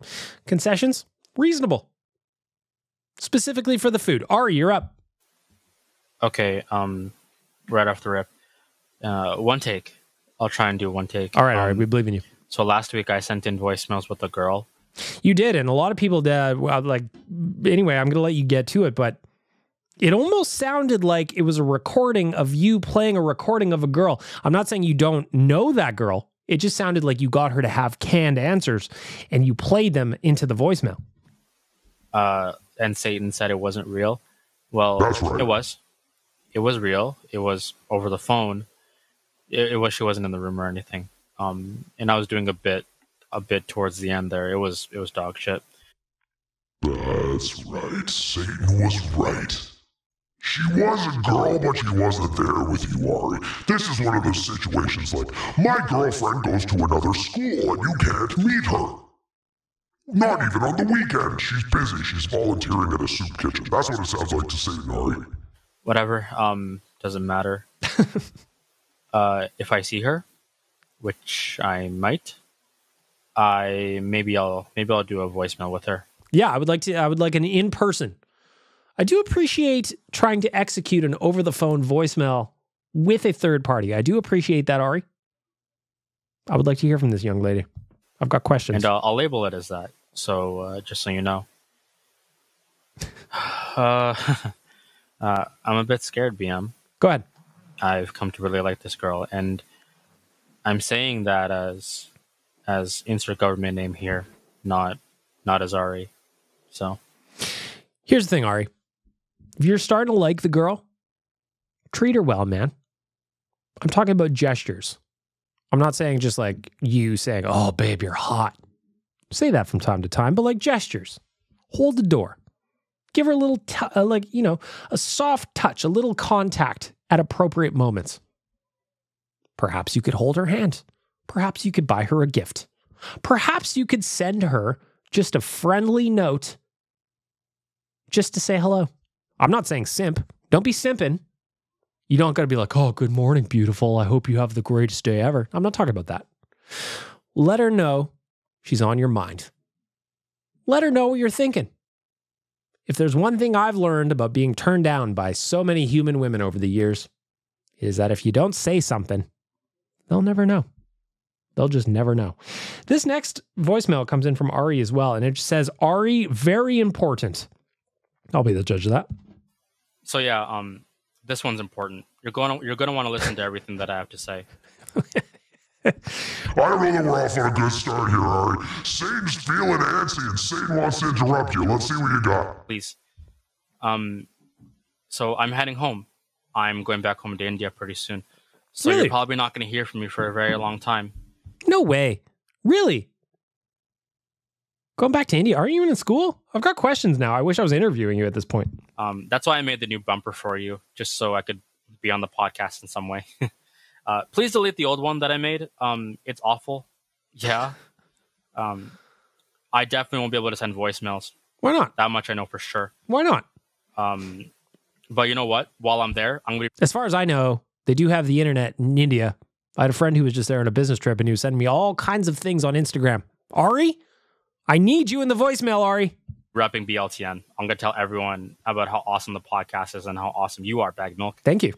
concessions, reasonable. Specifically for the food. Ari, you're up. Okay, right off the rip. One take. I'll try and do one take. All right, we believe in you. So last week I sent in voicemails with a girl. You did, and a lot of people did. Anyway, I'm going to let you get to it, but it almost sounded like it was a recording of you playing a recording of a girl. I'm not saying you don't know that girl. It just sounded like you got her to have canned answers, and you played them into the voicemail. And Satan said it wasn't real. Well, right. It was. It was real. It was over the phone. It was. She wasn't in the room or anything. And I was doing a bit towards the end there. It was dog shit. That's right. Satan was right. She was a girl, but she wasn't there with you, Ari. This is one of those situations like, my girlfriend goes to another school and you can't meet her. Not even on the weekend. She's busy. She's volunteering at a soup kitchen. That's what it sounds like to Satan, Ari. Whatever. Doesn't matter. If I see her, which I might, maybe I'll do a voicemail with her. Yeah, I would like an in-person. I do appreciate trying to execute an over-the-phone voicemail with a third party. I do appreciate that, Ari. I would like to hear from this young lady. I've got questions. And I'll label it as that. So just so you know. I'm a bit scared, BM. Go ahead. I've come to really like this girl, and I'm saying that as insert government name here, not as Ari. So here's the thing, Ari. If you're starting to like the girl, treat her well, man. I'm talking about gestures. I'm not saying just like you saying, "Oh, babe, you're hot." Say that from time to time, but like gestures. Hold the door. Give her a little, a soft touch, a little contact at appropriate moments. Perhaps you could hold her hand. Perhaps you could buy her a gift. Perhaps you could send her just a friendly note just to say hello. I'm not saying simp. Don't be simping. You don't got to be like, "Oh, good morning, beautiful. I hope you have the greatest day ever." I'm not talking about that. Let her know she's on your mind. Let her know what you're thinking. If there's one thing I've learned about being turned down by so many human women over the years, is that if you don't say something, they'll never know. They'll just never know. This next voicemail comes in from Ari as well, and it says, "Ari, very important." I'll be the judge of that. So yeah, this one's important. You're going to want to listen to everything that I have to say. I don't know that we're off on a good start here, Ari. Satan's feeling antsy and Satan wants to interrupt you. Let's see what you got. Please. So I'm heading home. I'm going back home to India pretty soon. So Really? You're probably not going to hear from me for a very long time. No way. Really? Going back to India? Are you even in school? I've got questions now. I wish I was interviewing you at this point. That's why I made the new bumper for you, just so I could be on the podcast in some way. Please delete the old one that I made. It's awful. Yeah. I definitely won't be able to send voicemails. Why not? That much I know for sure. Why not? But you know what? While I'm there, I'm going to... As far as I know, they do have the internet in India. I had a friend who was just there on a business trip, and he was sending me all kinds of things on Instagram. Ari, I need you in the voicemail, Ari. Repping BLTN. I'm going to tell everyone about how awesome the podcast is and how awesome you are, Bagged Milk. Thank you.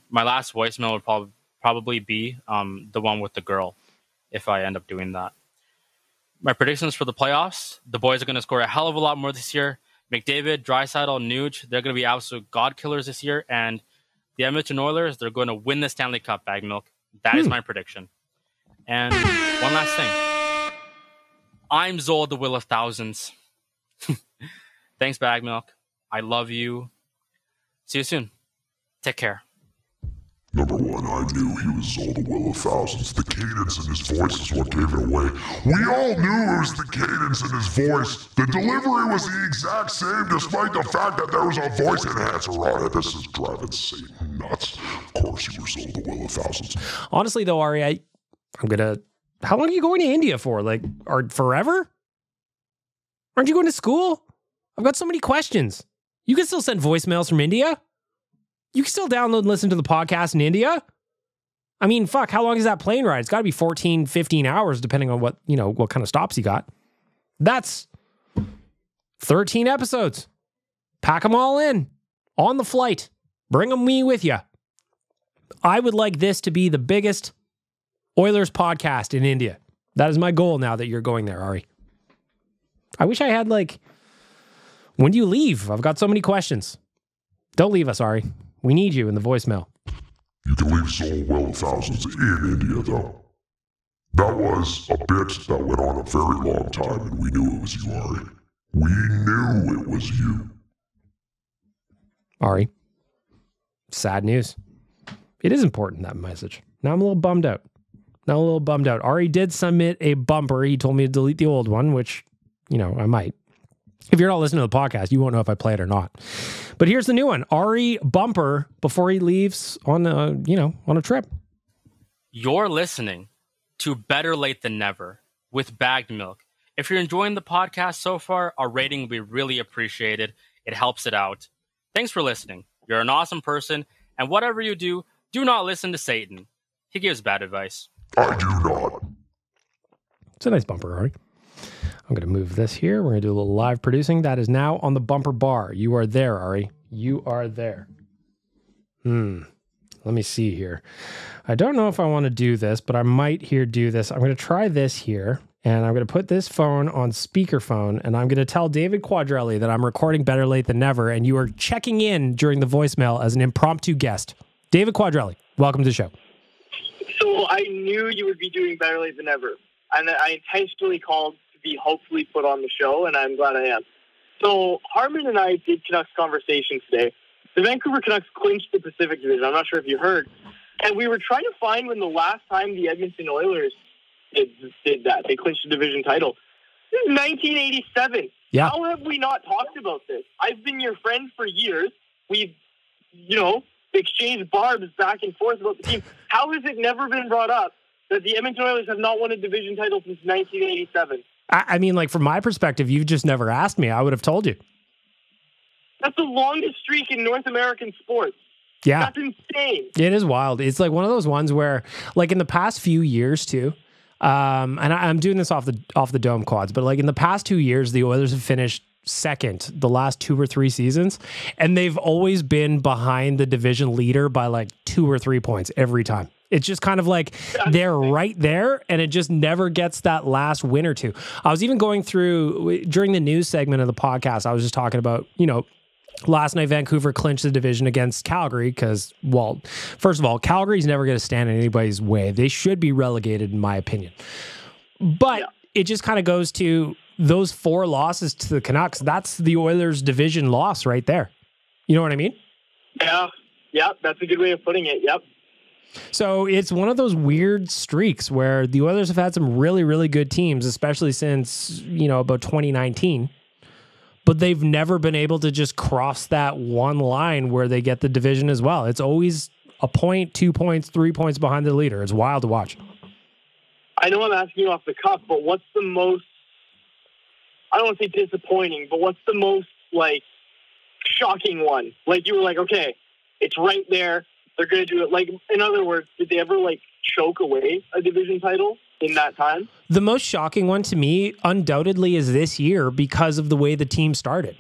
My last voicemail would probably be the one with the girl, if I end up doing that. My predictions for the playoffs: the boys are going to score a hell of a lot more this year. McDavid, Draisaitl, Nuge, they're going to be absolute god killers this year. And the Edmonton Oilers, they're going to win the Stanley Cup, Bagged Milk. That is my prediction. And one last thing. I'm Zol, the Will of Thousands. Thanks, Bagged Milk. I love you. See you soon. Take care. Number one, I knew he was Zol, the Will of Thousands. The cadence in his voice is what gave it away. We all knew it was the cadence in his voice. The delivery was the exact same, despite the fact that there was a voice enhancer on it. This is driving Satan nuts. Of course you were Zol, the Will of Thousands. Honestly, though, Ari, I'm going to... How long are you going to India for? Like, forever? Aren't you going to school? I've got so many questions. You can still send voicemails from India. You can still download and listen to the podcast in India. I mean, fuck, how long is that plane ride? It's got to be 14, 15 hours, depending on what kind of stops you got. That's 13 episodes. Pack them all in on the flight. Bring them with you. I would like this to be the biggest Oilers podcast in India. That is my goal now that you're going there, Ari. I wish I had when do you leave? I've got so many questions. Don't leave us, Ari. We need you in the voicemail. You can leave Zol, Will of Thousands in India, though. That was a bit that went on a very long time, and we knew it was you, Ari. We knew it was you. Ari, sad news. It is important, that message. Now I'm a little bummed out. Ari did submit a bumper. He told me to delete the old one, which, I might. If you're not listening to the podcast, you won't know if I play it or not. But here's the new one. Ari bumper before he leaves on a trip. You're listening to Better Late Than Never with Bagged Milk. If you're enjoying the podcast so far, a rating would be really appreciated. It helps it out. Thanks for listening. You're an awesome person, and whatever you do not listen to Satan. He gives bad advice. I do not. It's a nice bumper, Ari. I'm going to move this here. We're going to do a little live producing. That is now on the bumper bar. You are there, Ari. You are there. Let me see here. I don't know if I want to do this, but I might here do this. I'm going to try this here, and I'm going to put this phone on speakerphone, and I'm going to tell David Quadrelli that I'm recording Better Late Than Never, and you are checking in during the voicemail as an impromptu guest. David Quadrelli, welcome to the show. So I knew you would be doing Better Late Than Never, and I intentionally called to be hopefully put on the show, and I'm glad I am. So Harmon and I did Canucks conversation today. The Vancouver Canucks clinched the Pacific Division. I'm not sure if you heard. And we were trying to find when the last time the Edmonton Oilers did that. They clinched the division title. This is 1987. Yeah. How have we not talked about this? I've been your friend for years. We've, exchanged barbs back and forth about the team. How has it never been brought up that the Edmonton Oilers have not won a division title since 1987? I mean, like, from my perspective, you've just never asked me. I would have told you. That's the longest streak in North American sports. Yeah. That's insane. It is wild. It's like one of those ones where, like, in the past few years too, and I'm doing this off the dome quads, but like in the past 2 years, the Oilers have finished second the last 2 or 3 seasons, and they've always been behind the division leader by like 2 or 3 points every time. It's just kind of like they're right there, and it just never gets that last win or two. I was even going through during the news segment of the podcast, I was just talking about, last night, Vancouver clinched the division against Calgary because, well, first of all, Calgary's never going to stand in anybody's way. They should be relegated, in my opinion. But it just kind of goes to those 4 losses to the Canucks. That's the Oilers' division loss right there. You know what I mean? Yeah, that's a good way of putting it. Yep. So it's one of those weird streaks where the Oilers have had some really, really good teams, especially since, about 2019. But they've never been able to just cross that one line where they get the division as well. It's always a point, 2 points, 3 points behind the leader. It's wild to watch. I know I'm asking you off the cuff, but what's the most, I don't want to say disappointing, but what's the most, like, shocking one? Like, you were like, okay, it's right there. They're going to do it. Like, in other words, did they ever, like, choke away a division title in that time? The most shocking one to me, undoubtedly, is this year because of the way the team started.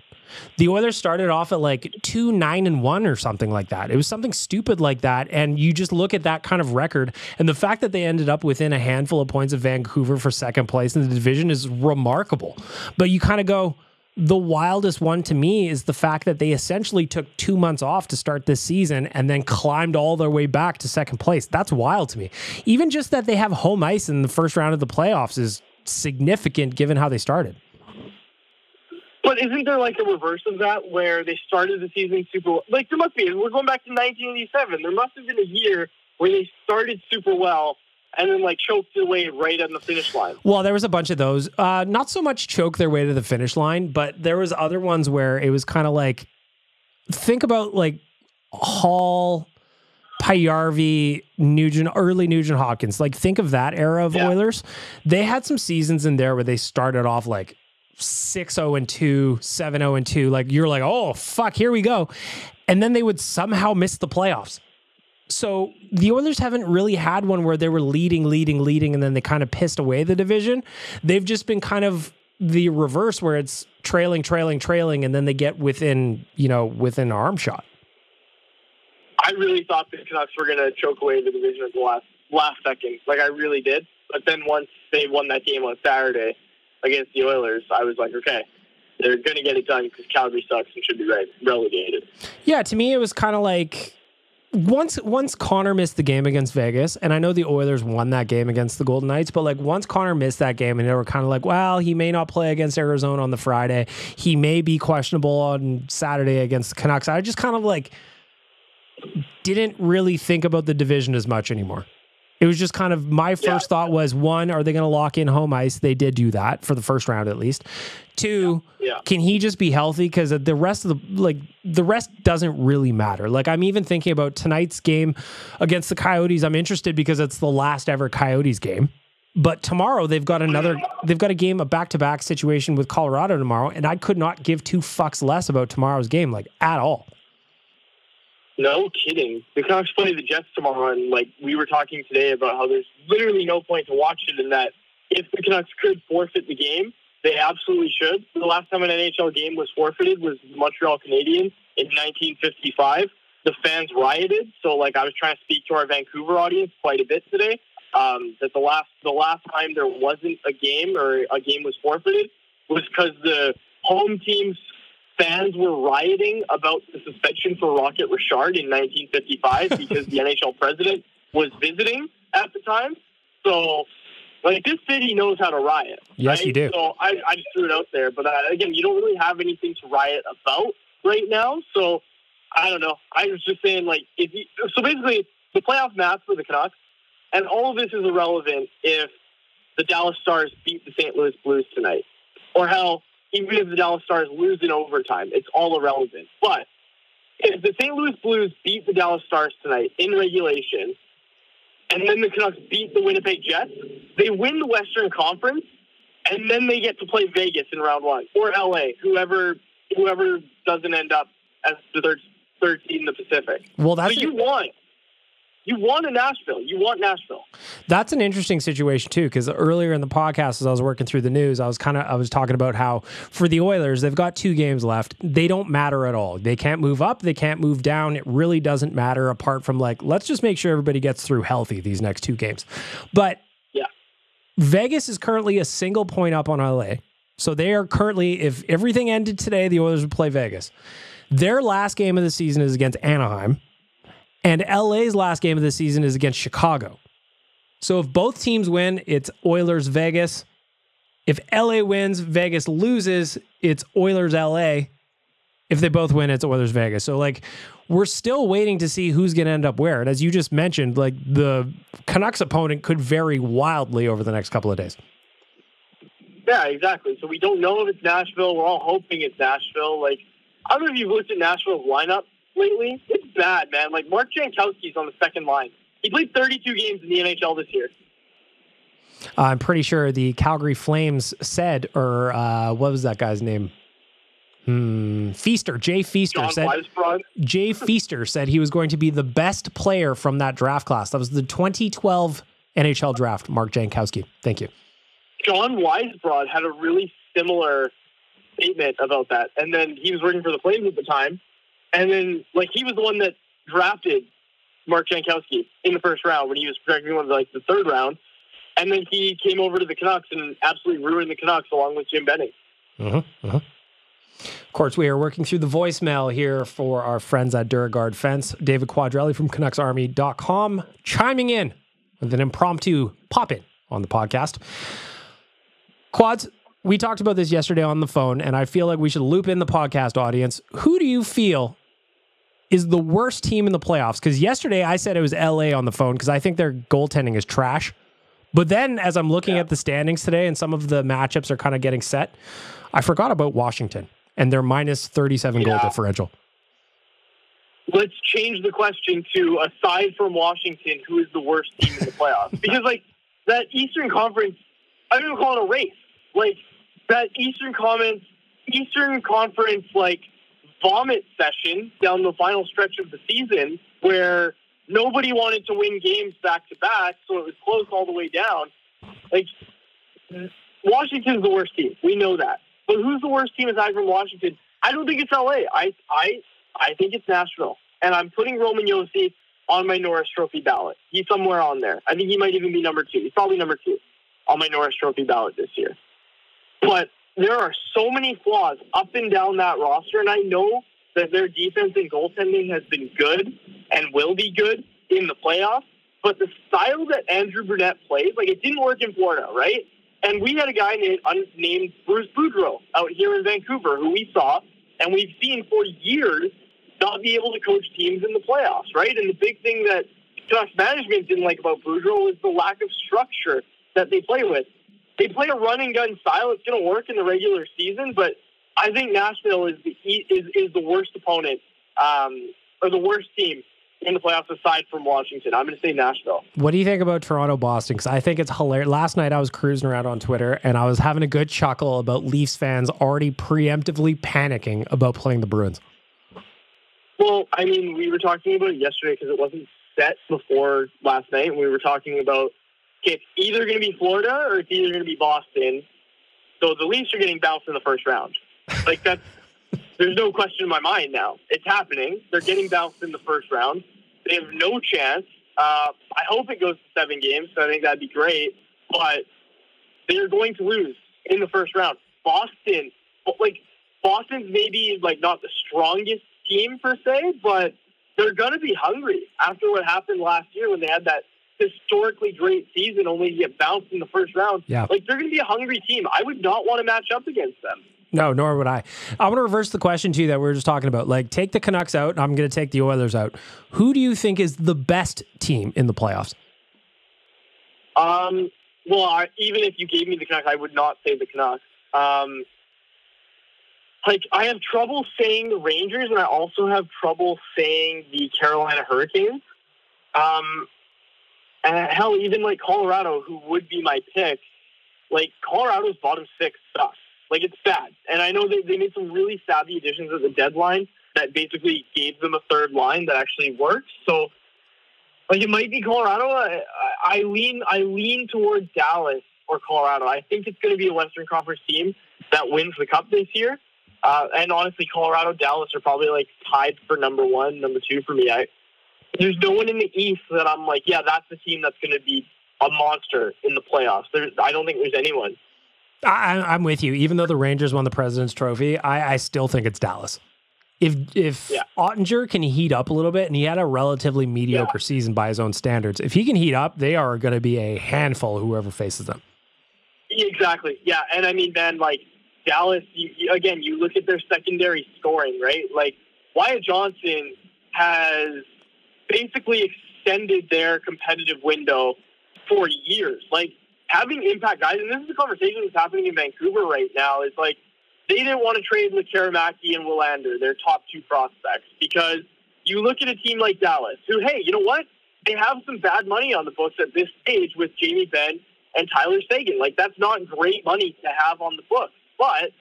The Oilers started off at like 2-9-1 or something like that. It was something stupid like that. And you just look at that kind of record, and the fact that they ended up within a handful of points of Vancouver for second place in the division is remarkable. But you kind of go, the wildest one to me is the fact that they essentially took 2 months off to start this season and then climbed all their way back to second place. That's wild to me. Even just that they have home ice in the first round of the playoffs is significant given how they started. But isn't there like a reverse of that where they started the season super well? Like, there must be. We're going back to 1987. There must have been a year where they started super well and then like choked their way right on the finish line. Well, there was a bunch of those. Not so much choke their way to the finish line, but there was other ones where it was kind of like, think about like Hall, Payarvi, early Nugent-Hopkins. Like, think of that era of Oilers. They had some seasons in there where they started off like 6-0-2, 7-0-2. Like, you're like, oh, fuck, here we go. And then they would somehow miss the playoffs. So the Oilers haven't really had one where they were leading, and then they kind of pissed away the division. They've just been kind of the reverse where it's trailing, and then they get within arm shot. I really thought the Canucks were going to choke away the division at the last second. Like, I really did. But then once they won that game on Saturday against the Oilers, I was like, okay, they're going to get it done because Calgary sucks and should be relegated. Yeah, to me, it was kind of like, once Connor missed the game against Vegas, and I know the Oilers won that game against the Golden Knights, but like once Connor missed that game and they were kind of like, well, he may not play against Arizona on the Friday. He may be questionable on Saturday against the Canucks. I just kind of like didn't really think about the division as much anymore. It was just kind of my first thought was, one, are they going to lock in home ice? They did do that for the first round at least. Two, can he just be healthy? Because the rest of the rest doesn't really matter. Like, I'm even thinking about tonight's game against the Coyotes. I'm interested because it's the last ever Coyotes game. But tomorrow they've got a game, a back-to-back situation with Colorado tomorrow, and I could not give 2 fucks less about tomorrow's game, like, at all. No kidding. The Canucks play the Jets tomorrow, and like we were talking today about how there's literally no point to watch it in that if the Canucks could forfeit the game, they absolutely should. The last time an NHL game was forfeited was the Montreal Canadiens in 1955. The fans rioted, so like I was trying to speak to our Vancouver audience quite a bit today. That the last time there wasn't a game or a game was forfeited was because the home team's fans were rioting about the suspension for Rocket Richard in 1955 because the NHL president was visiting at the time. So, like, this city knows how to riot. Yes, right? you do. So I just threw it out there. But again, you don't really have anything to riot about right now. So I don't know. I was just saying, like, so basically the playoff math for the Canucks, and all of this is irrelevant if the Dallas Stars beat the St. Louis Blues tonight. Or hell, even if the Dallas Stars lose in overtime, it's all irrelevant. But if the St. Louis Blues beat the Dallas Stars tonight in regulation, and then the Canucks beat the Winnipeg Jets, they win the Western Conference, and then they get to play Vegas in round one, or LA, whoever doesn't end up as the third seed in the Pacific. Well, that's so you want a Nashville. You want Nashville. That's an interesting situation too, because earlier in the podcast, as I was working through the news, I was talking about how for the Oilers, they've got 2 games left. They don't matter at all. They can't move up. They can't move down. It really doesn't matter apart from like, let's just make sure everybody gets through healthy these next 2 games. But yeah, Vegas is currently a single point up on LA. So they are currently, if everything ended today, the Oilers would play Vegas. Their last game of the season is against Anaheim. And LA's last game of the season is against Chicago. So if both teams win, it's Oilers-Vegas. If LA wins, Vegas loses, it's Oilers-LA. If they both win, it's Oilers-Vegas. So, like, we're still waiting to see who's going to end up where. And as you just mentioned, like, the Canucks opponent could vary wildly over the next couple of days. Yeah, exactly. So we don't know if it's Nashville. We're all hoping it's Nashville. Like, I don't know if you've looked at Nashville's lineup lately. It's bad, man. Like, Mark Jankowski's on the second line. He played 32 games in the NHL this year. I'm pretty sure the Calgary Flames said, or what was that guy's name? Feaster. Jay Feaster said. Jay Feaster said he was going to be the best player from that draft class. That was the 2012 NHL draft. Mark Jankowski. Thank you. John Weisbrod had a really similar statement about that, and then he was working for the Flames at the time. And then, like, he was the one that drafted Mark Jankowski in the first round when he was projecting one of like the third round. And then he came over to the Canucks and absolutely ruined the Canucks along with Jim Benning. Of course, we are working through the voicemail here for our friends at Duragard Fence. David Quadrelli from CanucksArmy.com chiming in with an impromptu pop-in on the podcast. Quads, we talked about this yesterday on the phone, and I feel like we should loop in the podcast audience. Who do you feel is the worst team in the playoffs? Because yesterday I said it was LA on the phone because I think their goaltending is trash. But then as I'm looking at the standings today and some of the matchups are kind of getting set, I forgot about Washington and their minus 37 goal differential. Let's change the question to, aside from Washington, who is the worst team in the playoffs? Because, like, that Eastern Conference, I don't even call it a race. Like, that Eastern Conference, like, vomit session down the final stretch of the season where nobody wanted to win games back-to-back, so it was close all the way down. Like, Washington's the worst team. We know that. But who's the worst team aside from Washington? I don't think it's LA. I think it's Nashville. And I'm putting Roman Josi on my Norris Trophy ballot. He's somewhere on there. I think he might even be number 2. He's probably number 2 on my Norris Trophy ballot this year. But there are so many flaws up and down that roster, and I know that their defense and goaltending has been good and will be good in the playoffs, but the style that Andrew Brunette plays, like, it didn't work in Florida, right? And we had a guy named Bruce Boudreau out here in Vancouver who we saw and we've seen for years not be able to coach teams in the playoffs, right? And the big thing that Canucks management didn't like about Boudreau is the lack of structure that they play with. They play a run-and-gun style. It's going to work in the regular season, but I think Nashville is the worst opponent, or the worst team in the playoffs aside from Washington. I'm going to say Nashville. What do you think about Toronto-Boston? Because I think it's hilarious. Last night I was cruising around on Twitter, and I was having a good chuckle about Leafs fans already preemptively panicking about playing the Bruins. Well, I mean, we were talking about it yesterday because it wasn't set before last night, and we were talking about okay, it's either going to be Florida or it's either going to be Boston. So the Leafs are getting bounced in the first round. Like, there's no question in my mind now. It's happening. They're getting bounced in the first round. They have no chance. I hope it goes to 7 games, so I think that'd be great. But they're going to lose in the first round. Boston's maybe not the strongest team per se, but they're going to be hungry after what happened last year when they had that historically great season only to get bounced in the first round. Yeah. They're going to be a hungry team. I would not want to match up against them. No, nor would I. I want to reverse the question to you that we were just talking about. Like, take the Canucks out, and I'm going to take the Oilers out. Who do you think is the best team in the playoffs? Well, even if you gave me the Canucks, I would not say the Canucks. I have trouble saying the Rangers, and I also have trouble saying the Carolina Hurricanes. And hell, even Colorado, who would be my pick, Colorado's bottom 6 sucks. It's bad. And I know they made some really savvy additions at the deadline that basically gave them a third line that actually works. So, it might be Colorado. I lean towards Dallas or Colorado. I think it's going to be a Western Conference team that wins the Cup this year. And honestly, Colorado, Dallas are probably tied for number 1, number 2 for me. There's no one in the East that I'm that's the team that's going to be a monster in the playoffs. I don't think there's anyone. I'm with you. Even though the Rangers won the President's Trophy, I still think it's Dallas. If Ottinger can heat up a little bit, and he had a relatively mediocre season by his own standards, if he can heat up, they are going to be a handful whoever faces them. Exactly. Yeah, and I mean, man, Dallas, you look at their secondary scoring, right? Wyatt Johnson has basically extended their competitive window for years. Having impact guys, and this is a conversation that's happening in Vancouver right now, is they didn't want to trade Lekkerimäki and Willander, their top 2 prospects, because you look at a team like Dallas, who, hey, you know what? They have some bad money on the books at this stage with Jamie Benn and Tyler Seguin. That's not great money to have on the books. But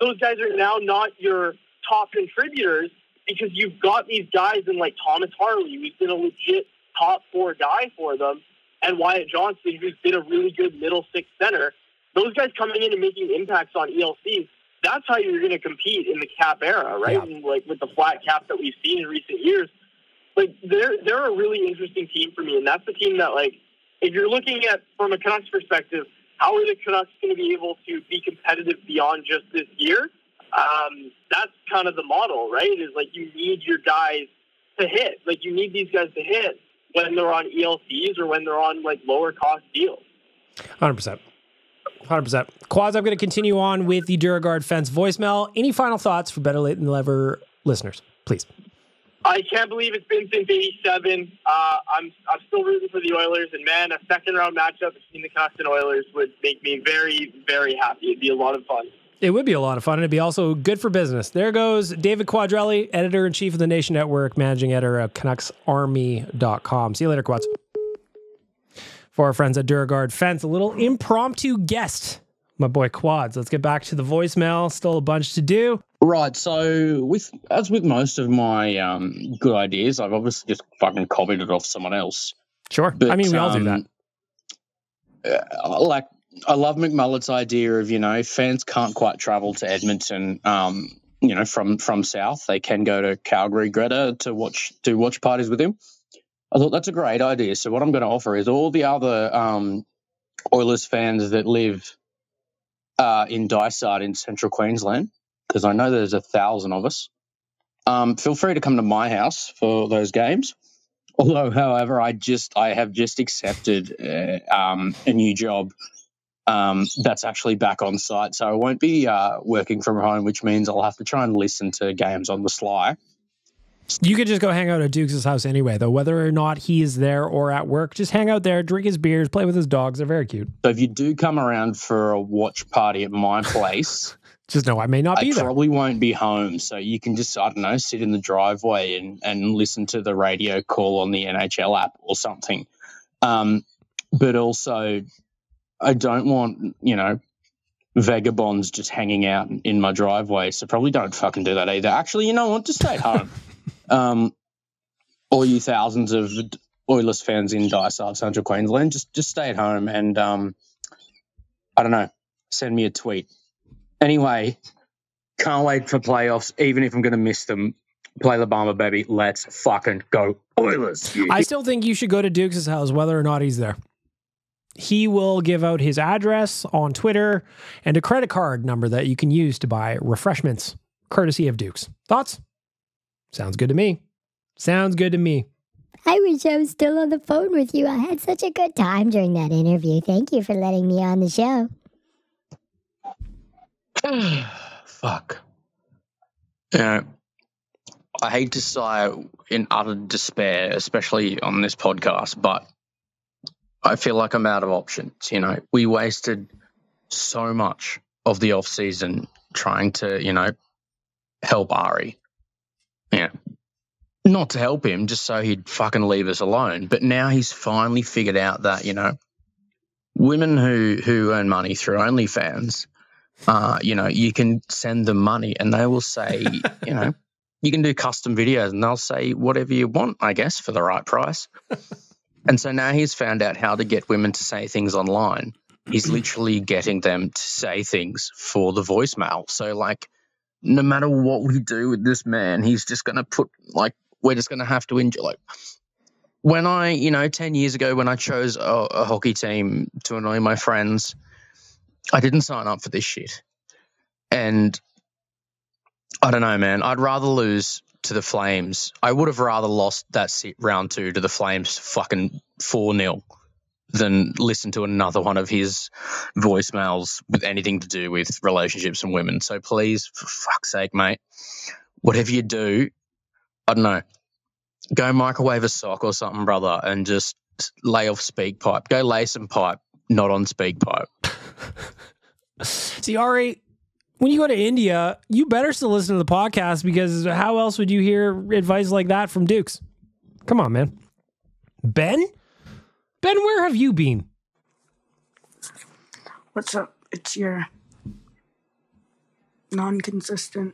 those guys are now not your top contributors because you've got these guys in Thomas Harley, who's been a legit top 4 guy for them, and Wyatt Johnson, who's been a really good middle 6 center. Those guys coming in and making impacts on ELCs, that's how you're going to compete in the cap era, right? Yeah. And with the flat cap that we've seen in recent years, they're a really interesting team for me. And that's the team that, if you're looking at from a Canucks perspective, how are the Canucks going to be able to be competitive beyond just this year? That's kind of the model, right? Is you need your guys to hit. You need these guys to hit when they're on ELCs or when they're on lower cost deals. 100%. Quaz, I'm going to continue on with the Duragard Fence voicemail. Any final thoughts for Better Lait Than Never listeners, please? I can't believe it's been since '87. I'm still rooting for the Oilers, and man, a second round matchup between the Canucks and Oilers would make me very, very happy. It'd be a lot of fun. It would be a lot of fun, and it'd be also good for business. There goes David Quadrelli, editor-in-chief of the Nation Network, managing editor of CanucksArmy.com. See you later, Quads. For our friends at Duragard Fence, a little impromptu guest, my boy Quads. Let's get back to the voicemail. Still a bunch to do. Right, so with most of my good ideas, I've obviously just fucking copied it off someone else. Sure. But, we all do that. I love McMullet's idea of, fans can't quite travel to Edmonton, from south. They can go to Calgary, Greta, to watch parties with him. I thought that's a great idea. So what I'm going to offer is all the other Oilers fans that live in Dysart in central Queensland, because I know there's 1,000 of us, feel free to come to my house for those games. Although, however, I have just accepted a new job that's actually back on site. So I won't be working from home, which means I'll have to try and listen to games on the sly. You could just go hang out at Dukes' house anyway, though. Whether or not he is there or at work, just hang out there, drink his beers, play with his dogs. They're very cute. So if you do come around for a watch party at my place... just know I may not be there. I probably won't be home, so you can just, I don't know, sit in the driveway and listen to the radio call on the NHL app or something. But also, I don't want, vagabonds just hanging out in my driveway, so probably don't fucking do that either. Actually, you know what? Just stay home. All you thousands of Oilers fans in Dysart, Central Queensland, just stay at home and, I don't know, send me a tweet. Anyway, can't wait for playoffs, even if I'm going to miss them. Play the Bomber, baby. Let's fucking go Oilers. I still think you should go to Dukes' house, whether or not he's there. He will give out his address on Twitter and a credit card number that you can use to buy refreshments, courtesy of Dukes. Thoughts? Sounds good to me. Sounds good to me. I wish I was still on the phone with you. I had such a good time during that interview. Thank you for letting me on the show. Fuck. You know, I hate to sigh in utter despair, especially on this podcast, but I feel like I'm out of options. You know, we wasted so much of the off season trying to, you know, help Ari. Yeah. Not to help him, just so he'd fucking leave us alone. But now he's finally figured out that, you know, women who earn money through OnlyFans, you know, you can send them money and they will say, you know, you can do custom videos and they'll say whatever you want, I guess, for the right price. And so now he's found out how to get women to say things online. He's literally getting them to say things for the voicemail. So, like, no matter what we do with this man, he's just going to put, like, we're just going to have to enjoy. Like, when I, you know, 10 years ago when I chose a hockey team to annoy my friends, I didn't sign up for this shit. And I don't know, man. I'd rather lose to the Flames. I would have rather lost that round 2 to the Flames fucking 4-0 than listen to another one of his voicemails with anything to do with relationships and women. So please, for fuck's sake, mate, whatever you do, I don't know, go microwave a sock or something, brother, and just lay off speak pipe. Go lay some pipe, not on speak pipe. See, Ari, when you go to India, you better still listen to the podcast, because how else would you hear advice like that from Dukes? Come on, man. Ben, where have you been? What's up? It's your non-consistent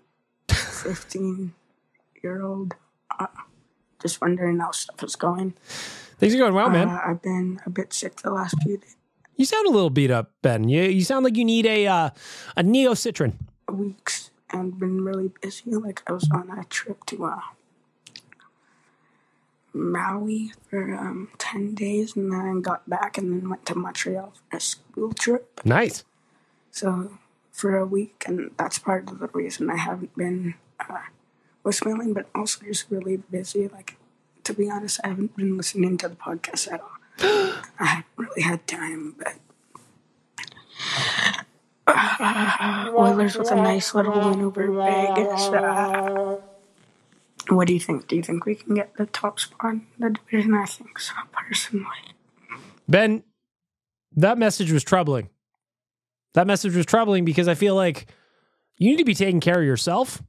15-year-old. Just wondering how stuff is going. Things are going well, man. I've been a bit sick the last few days. You sound a little beat up, Ben. You sound like you need a Neocitrin. Weeks and been really busy. Like, I was on a trip to Maui for 10 days, and then got back and then went to Montreal for a school trip. Nice. So for a week, and that's part of the reason I haven't been voicemailing, but also just really busy. Like, to be honest, I haven't been listening to the podcast at all. I haven't really had time, but Oilers with a nice little win over Vegas. What do you think? Do you think we can get the top spot in the division? I think so, personally. Ben, that message was troubling. That message was troubling because I feel like you need to be taking care of yourself,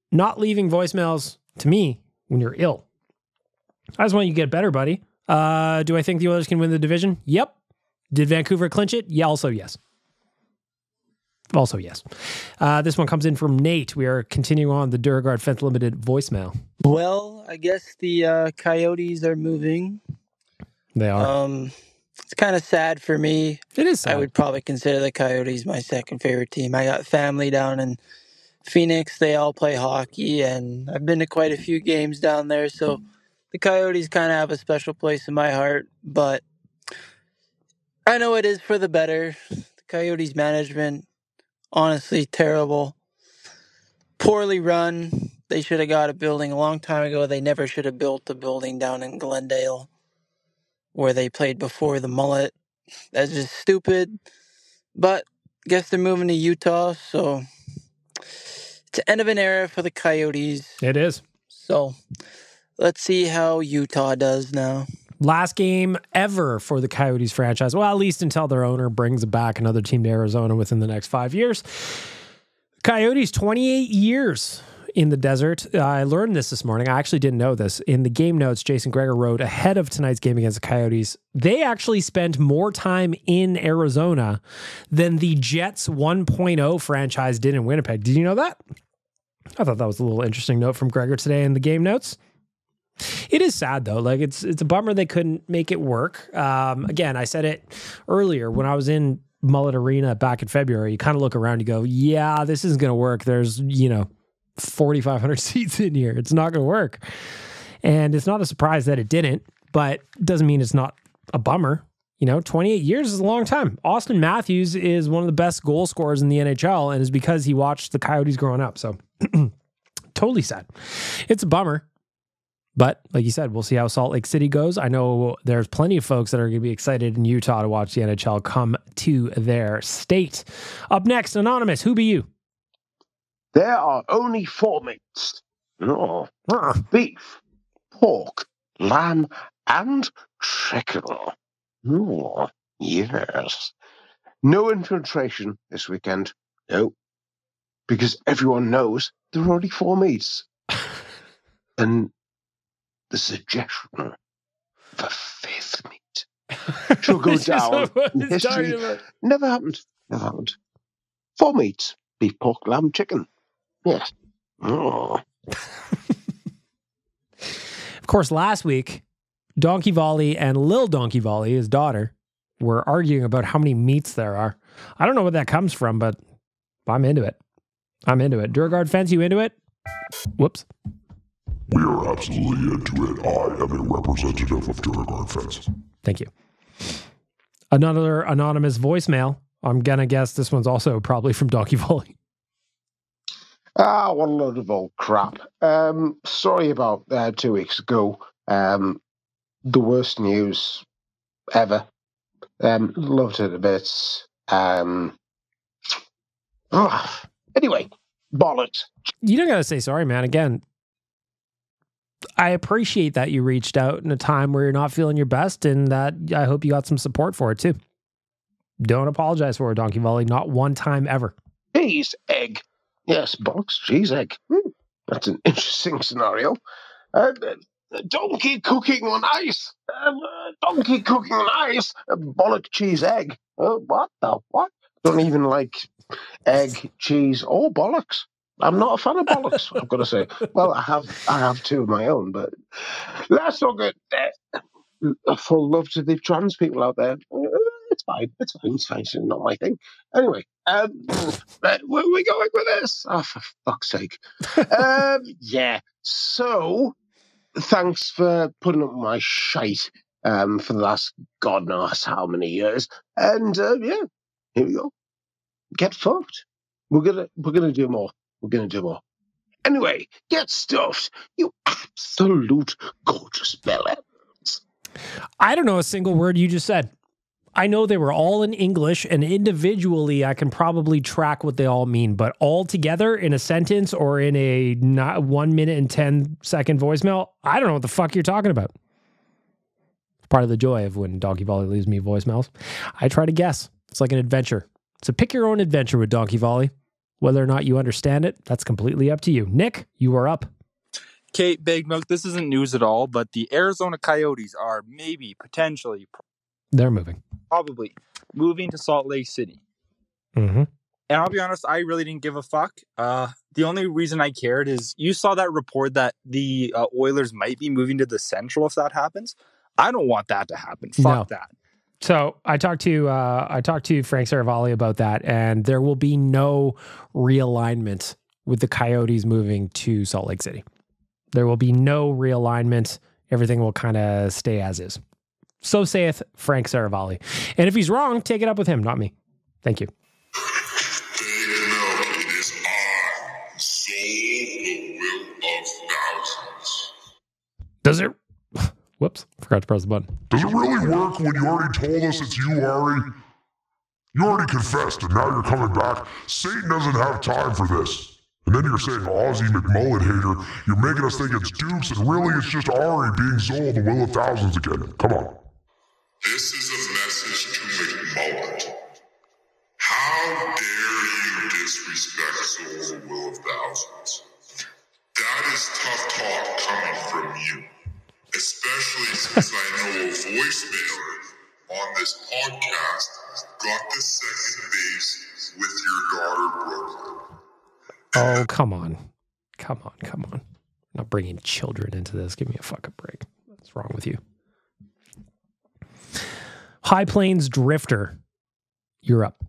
not leaving voicemails to me when you're ill. I just want you to get better, buddy. Do I think the Oilers can win the division? Yep. Did Vancouver clinch it? Yeah, also yes. Also yes. This one comes in from Nate. We are continuing on the Duragard Fence Limited voicemail. Well, I guess the Coyotes are moving. They are. It's kind of sad for me. It is sad. I would probably consider the Coyotes my second favorite team. I got family down in Phoenix. They all play hockey, and I've been to quite a few games down there, so the Coyotes kind of have a special place in my heart, but I know it is for the better. The Coyotes management, honestly, terrible. Poorly run. They should have got a building a long time ago. They never should have built the building down in Glendale where they played before the mullet. That's just stupid. But I guess they're moving to Utah, so it's the end of an era for the Coyotes. It is. So let's see how Utah does now. Last game ever for the Coyotes franchise. Well, at least until their owner brings back another team to Arizona within the next 5 years. Coyotes, 28 years in the desert. I learned this morning. I actually didn't know this. In the game notes, Jason Greger wrote ahead of tonight's game against the Coyotes, they actually spent more time in Arizona than the Jets 1.0 franchise did in Winnipeg. Did you know that? I thought that was a little interesting note from Greger today in the game notes. It is sad though. Like it's a bummer they couldn't make it work. Again, I said it earlier when I was in Mullet Arena back in February. You kind of look around, you go, yeah, this isn't going to work. There's 4,500 seats in here. It's not going to work. And it's not a surprise that it didn't, but it doesn't mean it's not a bummer. 28 years is a long time. Austin Matthews is one of the best goal scorers in the NHL, and it's because he watched the Coyotes growing up. So totally sad. It's a bummer. But like you said, we'll see how Salt Lake City goes. I know there's plenty of folks that are going to be excited in Utah to watch the NHL come to their state. Up next, Anonymous, who be you? There are only 4 meats. Beef, pork, lamb, and chicken. Oh, yes. No infiltration this weekend. No. Because everyone knows there are only 4 meats. And the suggestion of a 5th meat shall go down in history. Never happened. 4 meats. Beef, pork, lamb, chicken. Yes. Oh. Of course, last week, Donkey Volley and Lil Donkey Volley, his daughter, were arguing about how many meats there are. I don't know what that comes from, but I'm into it. Durgard Fence, you into it? Whoops. We are absolutely into it. I am a representative of Durgard Fence. Thank you. Another anonymous voicemail. I'm going to guess this one's also probably from Donkey Volley. What a load of old crap. Sorry about 2 weeks ago. The worst news ever. Loved it a bit. Anyway, bollocks. You don't got to say sorry, man. Again, I appreciate that you reached out in a time where you're not feeling your best, and that I hope you got some support for it too. Don't apologize for it, Donkey Volley. Not one time ever. Cheese egg. Yes, bollocks, cheese egg. That's an interesting scenario. Donkey cooking on ice. Bollock cheese egg. What the what? Don't even like egg, cheese, or bollocks. I'm not a fan of bollocks, I've got to say. Well, I have 2 of my own, but let's not get full love to the trans people out there. It's fine. It's not my thing. Anyway, where are we going with this? Oh, for fuck's sake. Yeah. So, thanks for putting up my shite for the last God knows how many years. And yeah, here we go. Get fucked. We're gonna do more. Anyway, get stuffed, you absolute gorgeous bellends. I don't know a single word you just said. I know they were all in English, and individually I can probably track what they all mean, but all together in a sentence or in a 1 minute and 10-second voicemail, I don't know what the fuck you're talking about. Part of the joy of when Donkey Volley leaves me voicemails. I try to guess. It's like an adventure. It's a pick your own adventure with Donkey Volley. Whether or not you understand it, that's completely up to you. Nick, you are up. Kate, Big Milk, this isn't news at all, but the Arizona Coyotes are potentially, they're moving. Probably moving to Salt Lake City. Mm-hmm. And I'll be honest, I really didn't give a fuck. The only reason I cared is you saw that report that the Oilers might be moving to the Central if that happens. I don't want that to happen. Fuck that. So I talked to Frank Saravalli about that, and there will be no realignment with the Coyotes moving to Salt Lake City. There will be no realignment. Everything will kind of stay as is. So saith Frank Saravalli. And if he's wrong, take it up with him, not me. Thank you. Does it? Whoops, forgot to press the button. Does it really work when you already told us it's you, Ari? You already confessed, and now you're coming back. Satan doesn't have time for this. And then you're saying Aussie McMullen hater. You're making us think it's Dukes, and really it's just Ari being Zol, the will of thousands again. Come on. This is a message to McMullen. How dare you disrespect Zol, the will of thousands? That is tough talk coming from you. Especially since I know a voicemailer on this podcast got the second base with your daughter, Brooklyn. Oh, come on. Not bringing children into this. Give me a fucking break. What's wrong with you? High Plains Drifter, you're up.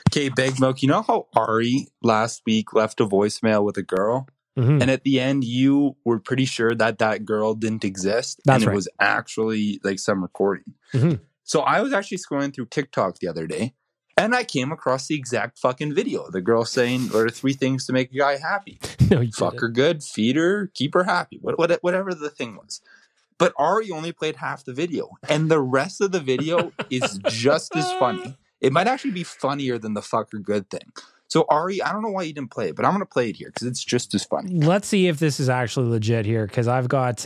Okay, Big Milk, you know how Ari last week left a voicemail with a girl? Mm-hmm. And at the end, you were pretty sure that that girl didn't exist. That's and right. It was actually like some recording. Mm-hmm. So I was actually scrolling through TikTok the other day, and I came across the exact fucking video. The girl saying, what are 3 things to make a guy happy? No, you fuck her good, feed her, keep her happy. Whatever the thing was. But Ari only played half the video, and the rest of the video is just as funny. It might actually be funnier than the fucker good thing. So Ari, I don't know why you didn't play it, but I'm going to play it here because it's just as funny. Let's see if this is actually legit here, because I've got...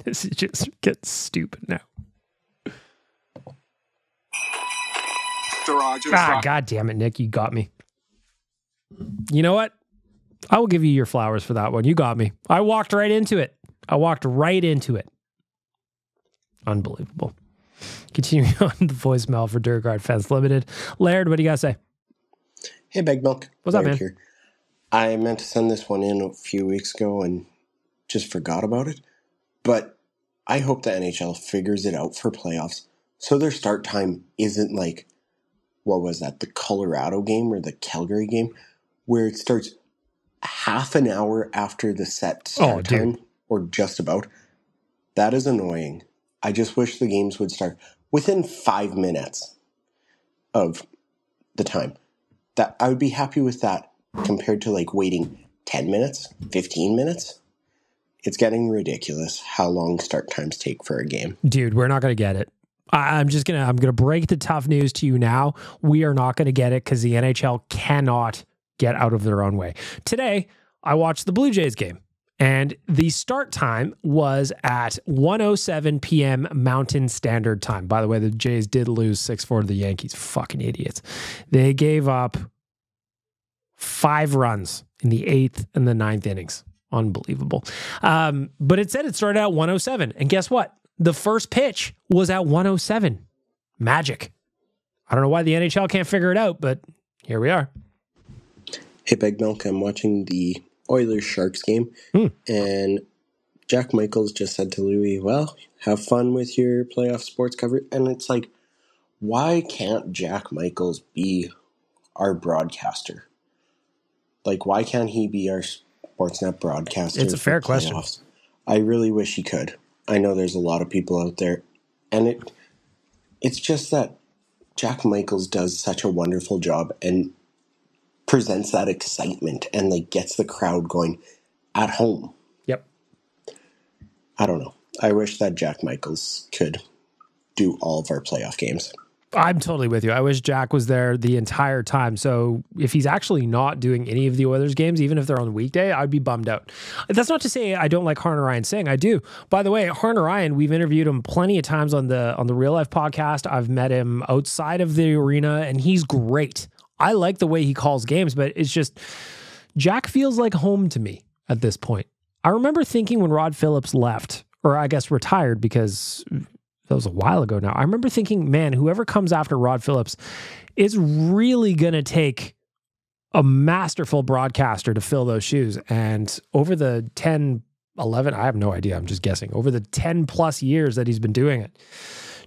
this just gets stupid now. God damn it, Nick, you got me. You know what? I will give you your flowers for that one. You got me. I walked right into it. Unbelievable. Continuing on the voicemail for Durgard Fence Limited. Laird, what do you got to say? Hey, Big Milk. What's up, man? Here. I meant to send this one in a few weeks ago and just forgot about it. But I hope the NHL figures it out for playoffs so their start time isn't like, what was that, the Colorado game or the Calgary game, where it starts half an hour after the set start time, or just about. That is annoying. I just wish the games would start within 5 minutes of the time. That I would be happy with that compared to like waiting 10 minutes, 15 minutes. It's getting ridiculous how long start times take for a game. Dude, we're not going to get it. I'm going to break the tough news to you now. We are not going to get it because the NHL cannot get out of their own way. Today, I watched the Blue Jays game, and the start time was at 1:07 p.m. Mountain Standard Time. By the way, the Jays did lose 6-4 to the Yankees. Fucking idiots. They gave up 5 runs in the 8th and the 9th innings. Unbelievable. But it said it started at 1:07. And guess what? The first pitch was at 1:07. Magic. I don't know why the NHL can't figure it out, but here we are. Hey, Big Milk, I'm watching the Oilers-Sharks game, and Jack Michaels just said to Louis, well, have fun with your playoff sports coverage. And it's like, why can't Jack Michaels be our broadcaster? Like, why can't he be our Sportsnet broadcaster? It's a fair question. I really wish he could. I know there's a lot of people out there, and it's just that Jack Michaels does such a wonderful job and presents that excitement and like gets the crowd going at home. Yep. I don't know. I wish that Jack Michaels could do all of our playoff games. I'm totally with you. I wish Jack was there the entire time. So if he's actually not doing any of the Oilers games, even if they're on the weekday, I'd be bummed out. That's not to say I don't like Harner Ryan Singh. I do. By the way, Harner Ryan, we've interviewed him plenty of times on the Real Life podcast. I've met him outside of the arena, and he's great. I like the way he calls games, but it's just Jack feels like home to me at this point. I remember thinking when Rod Phillips left, or I guess retired, because that was a while ago now. I remember thinking, man, whoever comes after Rod Phillips is really going to take a masterful broadcaster to fill those shoes. And over the 10, 11, I have no idea, I'm just guessing, over the 10 plus years that he's been doing it,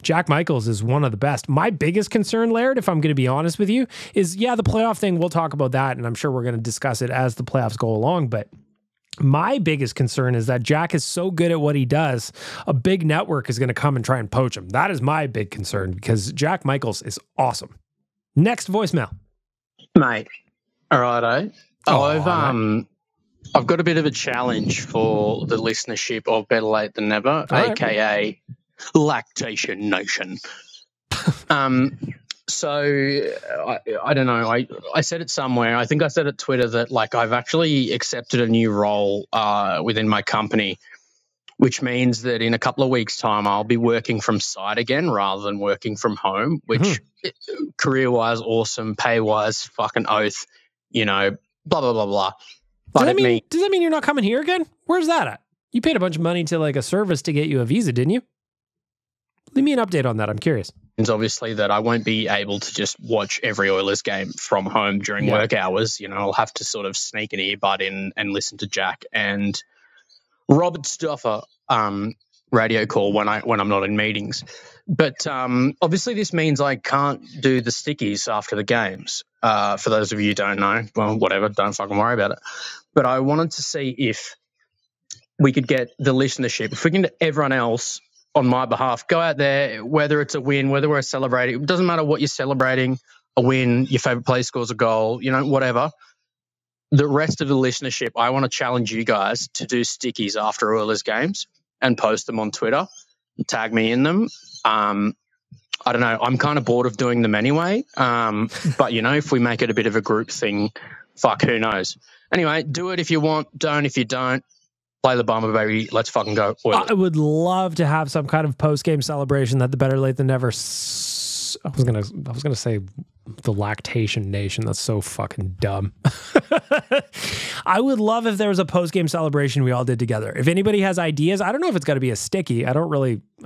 Jack Michaels is one of the best. My biggest concern, Laird, if I'm going to be honest with you, is, yeah, the playoff thing, we'll talk about that, and I'm sure we're going to discuss it as the playoffs go along, but my biggest concern is that Jack is so good at what he does, a big network is going to come and try and poach him. That is my big concern, because Jack Michaels is awesome. Next voicemail. Mate, all right, I've got a bit of a challenge for the listenership of Better Late Than Never, a.k.a. Lactation Nation. So I don't know. I said it somewhere. I think I said at Twitter that like I've actually accepted a new role within my company, which means that in a couple of weeks' time I'll be working from site again rather than working from home. Which career-wise, awesome, pay-wise, fucking oath. You know, blah blah blah blah. Does that mean you're not coming here again? Where's that at? You paid a bunch of money to like a service to get you a visa, didn't you? Leave me an update on that. I'm curious. obviously, that I won't be able to just watch every Oilers game from home during work hours. You know, I'll have to sort of sneak an earbud in and listen to Jack and Robert Stoffer radio call when I'm not in meetings. But obviously this means I can't do the stickies after the games. For those of you who don't know, well, whatever, don't fucking worry about it. But I wanted to see if we could get the listenership, if we can get everyone else on my behalf, go out there, whether it's a win, whether we're celebrating, it doesn't matter what you're celebrating, a win, your favourite player scores a goal, you know, whatever. The rest of the listenership, I want to challenge you guys to do stickies after Oilers games and post them on Twitter, tag me in them. I don't know, I'm kind of bored of doing them anyway. But, you know, if we make it a bit of a group thing, fuck, who knows? Anyway, do it if you want, don't if you don't. Play the Bomber, baby. Let's fucking go. Oilers. I would love to have some kind of post-game celebration that the Better Late Than Never... I was gonna say the Lactation Nation. That's so fucking dumb. I would love if there was a post-game celebration we all did together. If anybody has ideas, I don't know if it's got to be a sticky. I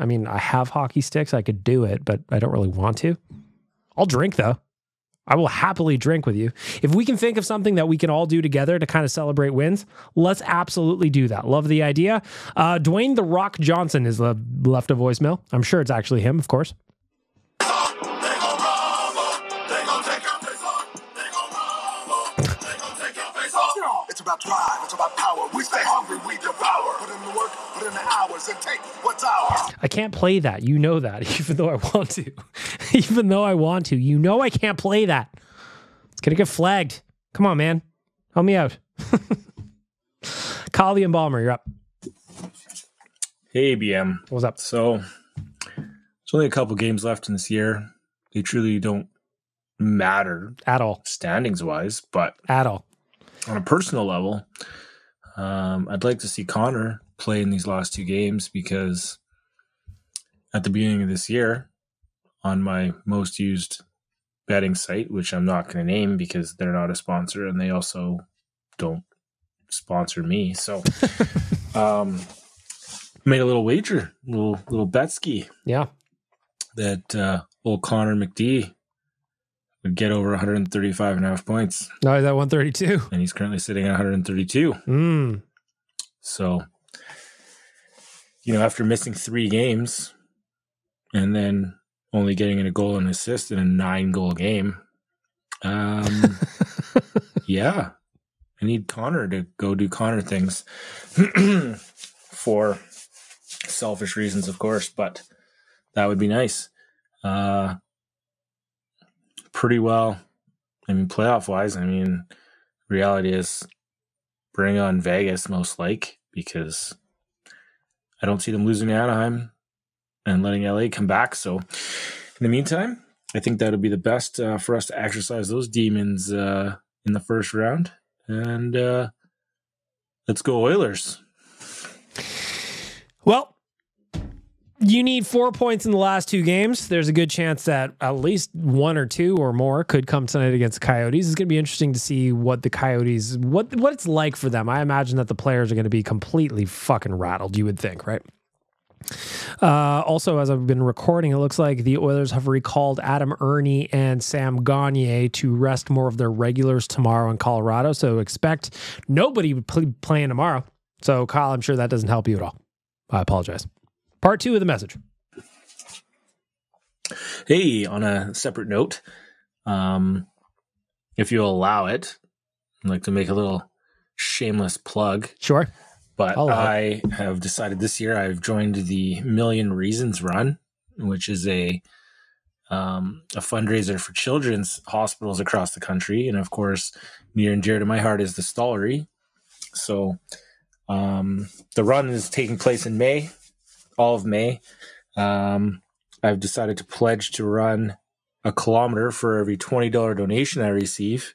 mean, I have hockey sticks. I could do it, but I don't really want to. I'll drink, though. I will happily drink with you. If we can think of something that we can all do together to kind of celebrate wins, let's absolutely do that. Love the idea. Dwayne The Rock Johnson is left a voicemail. I'm sure it's actually him, of course. It's about drive, it's about power. We stay hungry, we devour. Put in the work, put in the hours, and take what's ours. I can't play that. You know that, even though I want to. Even though I want to. You know I can't play that. It's going to get flagged. Come on, man. Help me out. Kyle the Embalmer, you're up. Hey, BM. What's up? So, there's only a couple games left in this year. They truly don't matter. At all. Standings-wise, but... At all. On a personal level, I'd like to see Connor play in these last two games because at the beginning of this year, on my most used betting site, which I'm not going to name because they're not a sponsor and they also don't sponsor me. So made a little wager, little bet ski. Yeah. That old Connor McD would get over 135.5 points. No, he's at 132. And he's currently sitting at 132. So, you know, after missing 3 games and then only getting in a goal and assist in a 9-goal game, yeah, I need Connor to go do Connor things for selfish reasons, of course, but that would be nice. Pretty well. I mean, playoff-wise, reality is bring on Vegas, most like, because I don't see them losing to Anaheim and letting LA come back. So, in the meantime, I think that would be the best for us to exercise those demons in the first round. And let's go Oilers. Well, you need 4 points in the last 2 games. There's a good chance that at least 1 or 2 or more could come tonight against the Coyotes. It's going to be interesting to see what the Coyotes, what it's like for them. I imagine that the players are going to be completely fucking rattled, you would think, right? Also, as I've been recording, it looks like the Oilers have recalled Adam Ernie and Sam Gagner to rest more of their regulars tomorrow in Colorado. So expect nobody playing tomorrow. So, Kyle, I'm sure that doesn't help you at all. I apologize. Part 2 of the message. Hey, on a separate note, if you'll allow it, I'd like to make a little shameless plug. Sure. But I have decided this year I've joined the Million Reasons Run, which is a fundraiser for children's hospitals across the country. And of course, near and dear to my heart is the Stollery. So the run is taking place in May. All of May. I've decided to pledge to run a kilometer for every $20 donation I receive,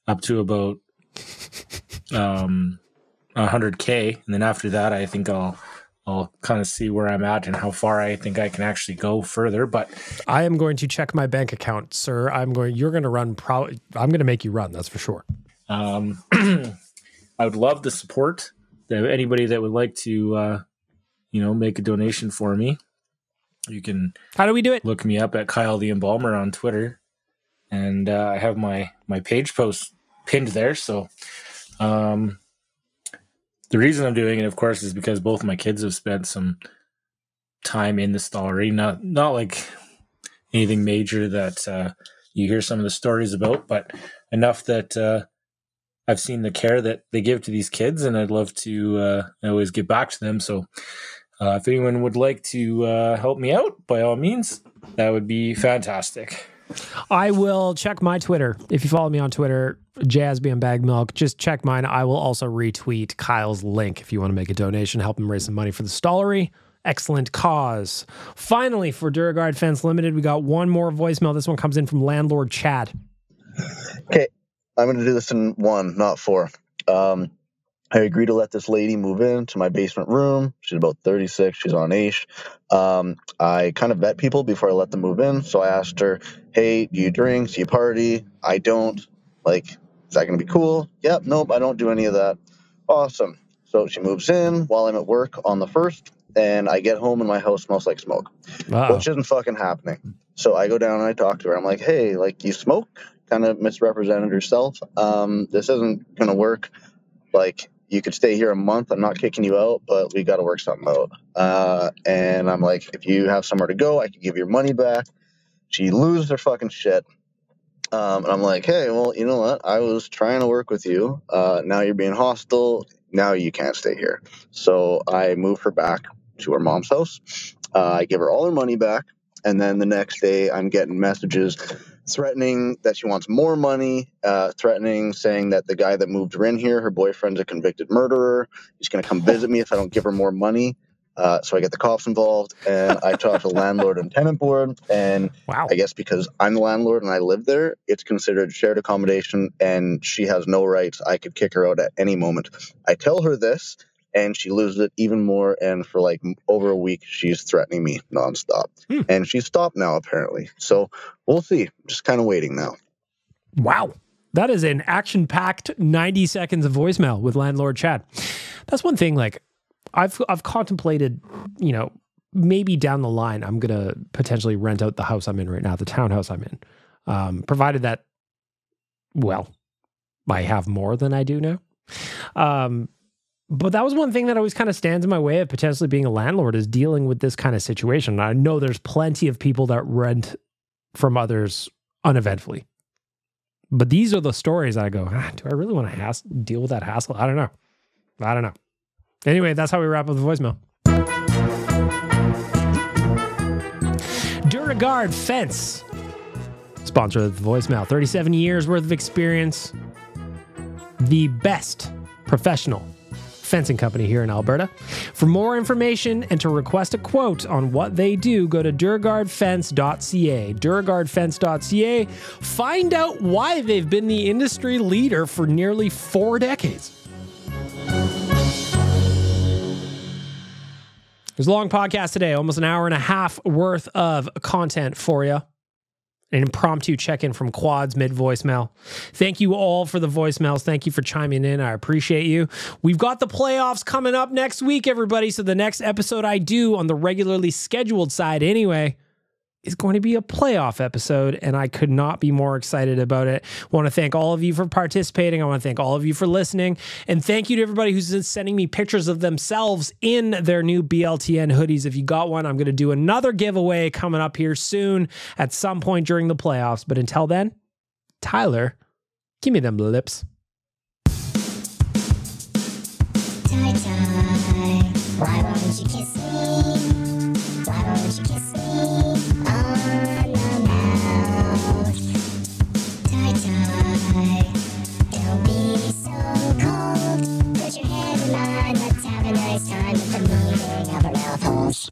up to about 100K. And then after that, I think I'll kind of see where I'm at and how far I think I can actually go further. But I am going to check my bank account, sir. You're going to run. I'm going to make you run. That's for sure. I would love the support. Anybody that would like to, make a donation for me. You can How do we do it? Look me up at Kyle the Embalmer on Twitter. And I have my page post pinned there. So the reason I'm doing it, of course, is because both my kids have spent some time in the stollery. Not like anything major that you hear some of the stories about, but enough that I've seen the care that they give to these kids, and I'd love to always give back to them. So if anyone would like to help me out, by all means, that would be fantastic. I will check my Twitter. If you follow me on Twitter, JazBeOnBagMilk, just check mine. I will also retweet Kyle's link if you want to make a donation, help him raise some money for the stollery. Excellent cause. Finally, for Duragard Fence Limited, we got one more voicemail. This one comes in from landlord Chad. Okay, I'm going to do this in one, not four. I agreed to let this lady move into my basement room. She's about 36. She's on AISH. I kind of vet people before I let them move in. So I asked her, hey, do you drink? Do you party? I don't. Like, is that going to be cool? Yep, nope, I don't do any of that. Awesome. So she moves in while I'm at work on the 1st, and I get home and my house smells like smoke, which isn't fucking happening. So I go down and I talk to her. I'm like, hey, like, you smoke? Kind of misrepresented herself. This isn't going to work. Like, you could stay here a month. I'm not kicking you out, but we got to work something out. And I'm like, if you have somewhere to go, I can give your money back. She loses her fucking shit. And I'm like, hey, well, you know what? I was trying to work with you. Now you're being hostile. Now you can't stay here. So I move her back to her mom's house. I give her all her money back. And then the next day I'm getting messages threatening that she wants more money, threatening, saying that the guy that moved her in here, her boyfriend's a convicted murderer. He's going to come visit me if I don't give her more money. So I get the cops involved, and I talk to the landlord and tenant board. And I guess because I'm the landlord and I live there, it's considered shared accommodation, and she has no rights. I could kick her out at any moment. I tell her this, and she loses it even more. And for like over a week, she's threatening me nonstop. And she's stopped now, apparently. So we'll see. Just kind of waiting now. Wow. That is an action-packed 90 seconds of voicemail with landlord Chad. That's one thing, like, I've contemplated, you know, maybe down the line, I'm going to potentially rent out the house I'm in right now, the townhouse I'm in, provided that, well, I have more than I do now. But that was one thing that always kind of stands in my way of potentially being a landlord, is dealing with this kind of situation. I know there's plenty of people that rent from uneventfully. But these are the stories I go, do I really want to deal with that hassle? I don't know. Anyway, that's how we wrap up the voicemail. Duragard Fence, sponsor of the voicemail. 37 years worth of experience. The best professional fencing company here in Alberta. For more information and to request a quote on what they do, go to duragardfence.ca. duragardfence.ca. Find out why they've been the industry leader for nearly 4 decades. There's a long podcast today, almost an hour and a half worth of content for you. An impromptu check-in from Quad's mid-voicemail. Thank you all for the voicemails. Thank you for chiming in. I appreciate you. We've got the playoffs coming up next week, everybody. So the next episode I do on the regularly scheduled side anyway is going to be a playoff episode, and I could not be more excited about it. I want to thank all of you for participating. I want to thank all of you for listening, and thank you to everybody who's sending me pictures of themselves in their new BLTN hoodies. If you got one, I'm going to do another giveaway coming up here soon at some point during the playoffs. But until then, Tyler, give me them lips. Why won't you kiss me? Why won't you kiss me? On the mouth. Tie-tie. Don't be so cold. Put your head in mine. Let's have a nice time with the meaning of our mouth holes.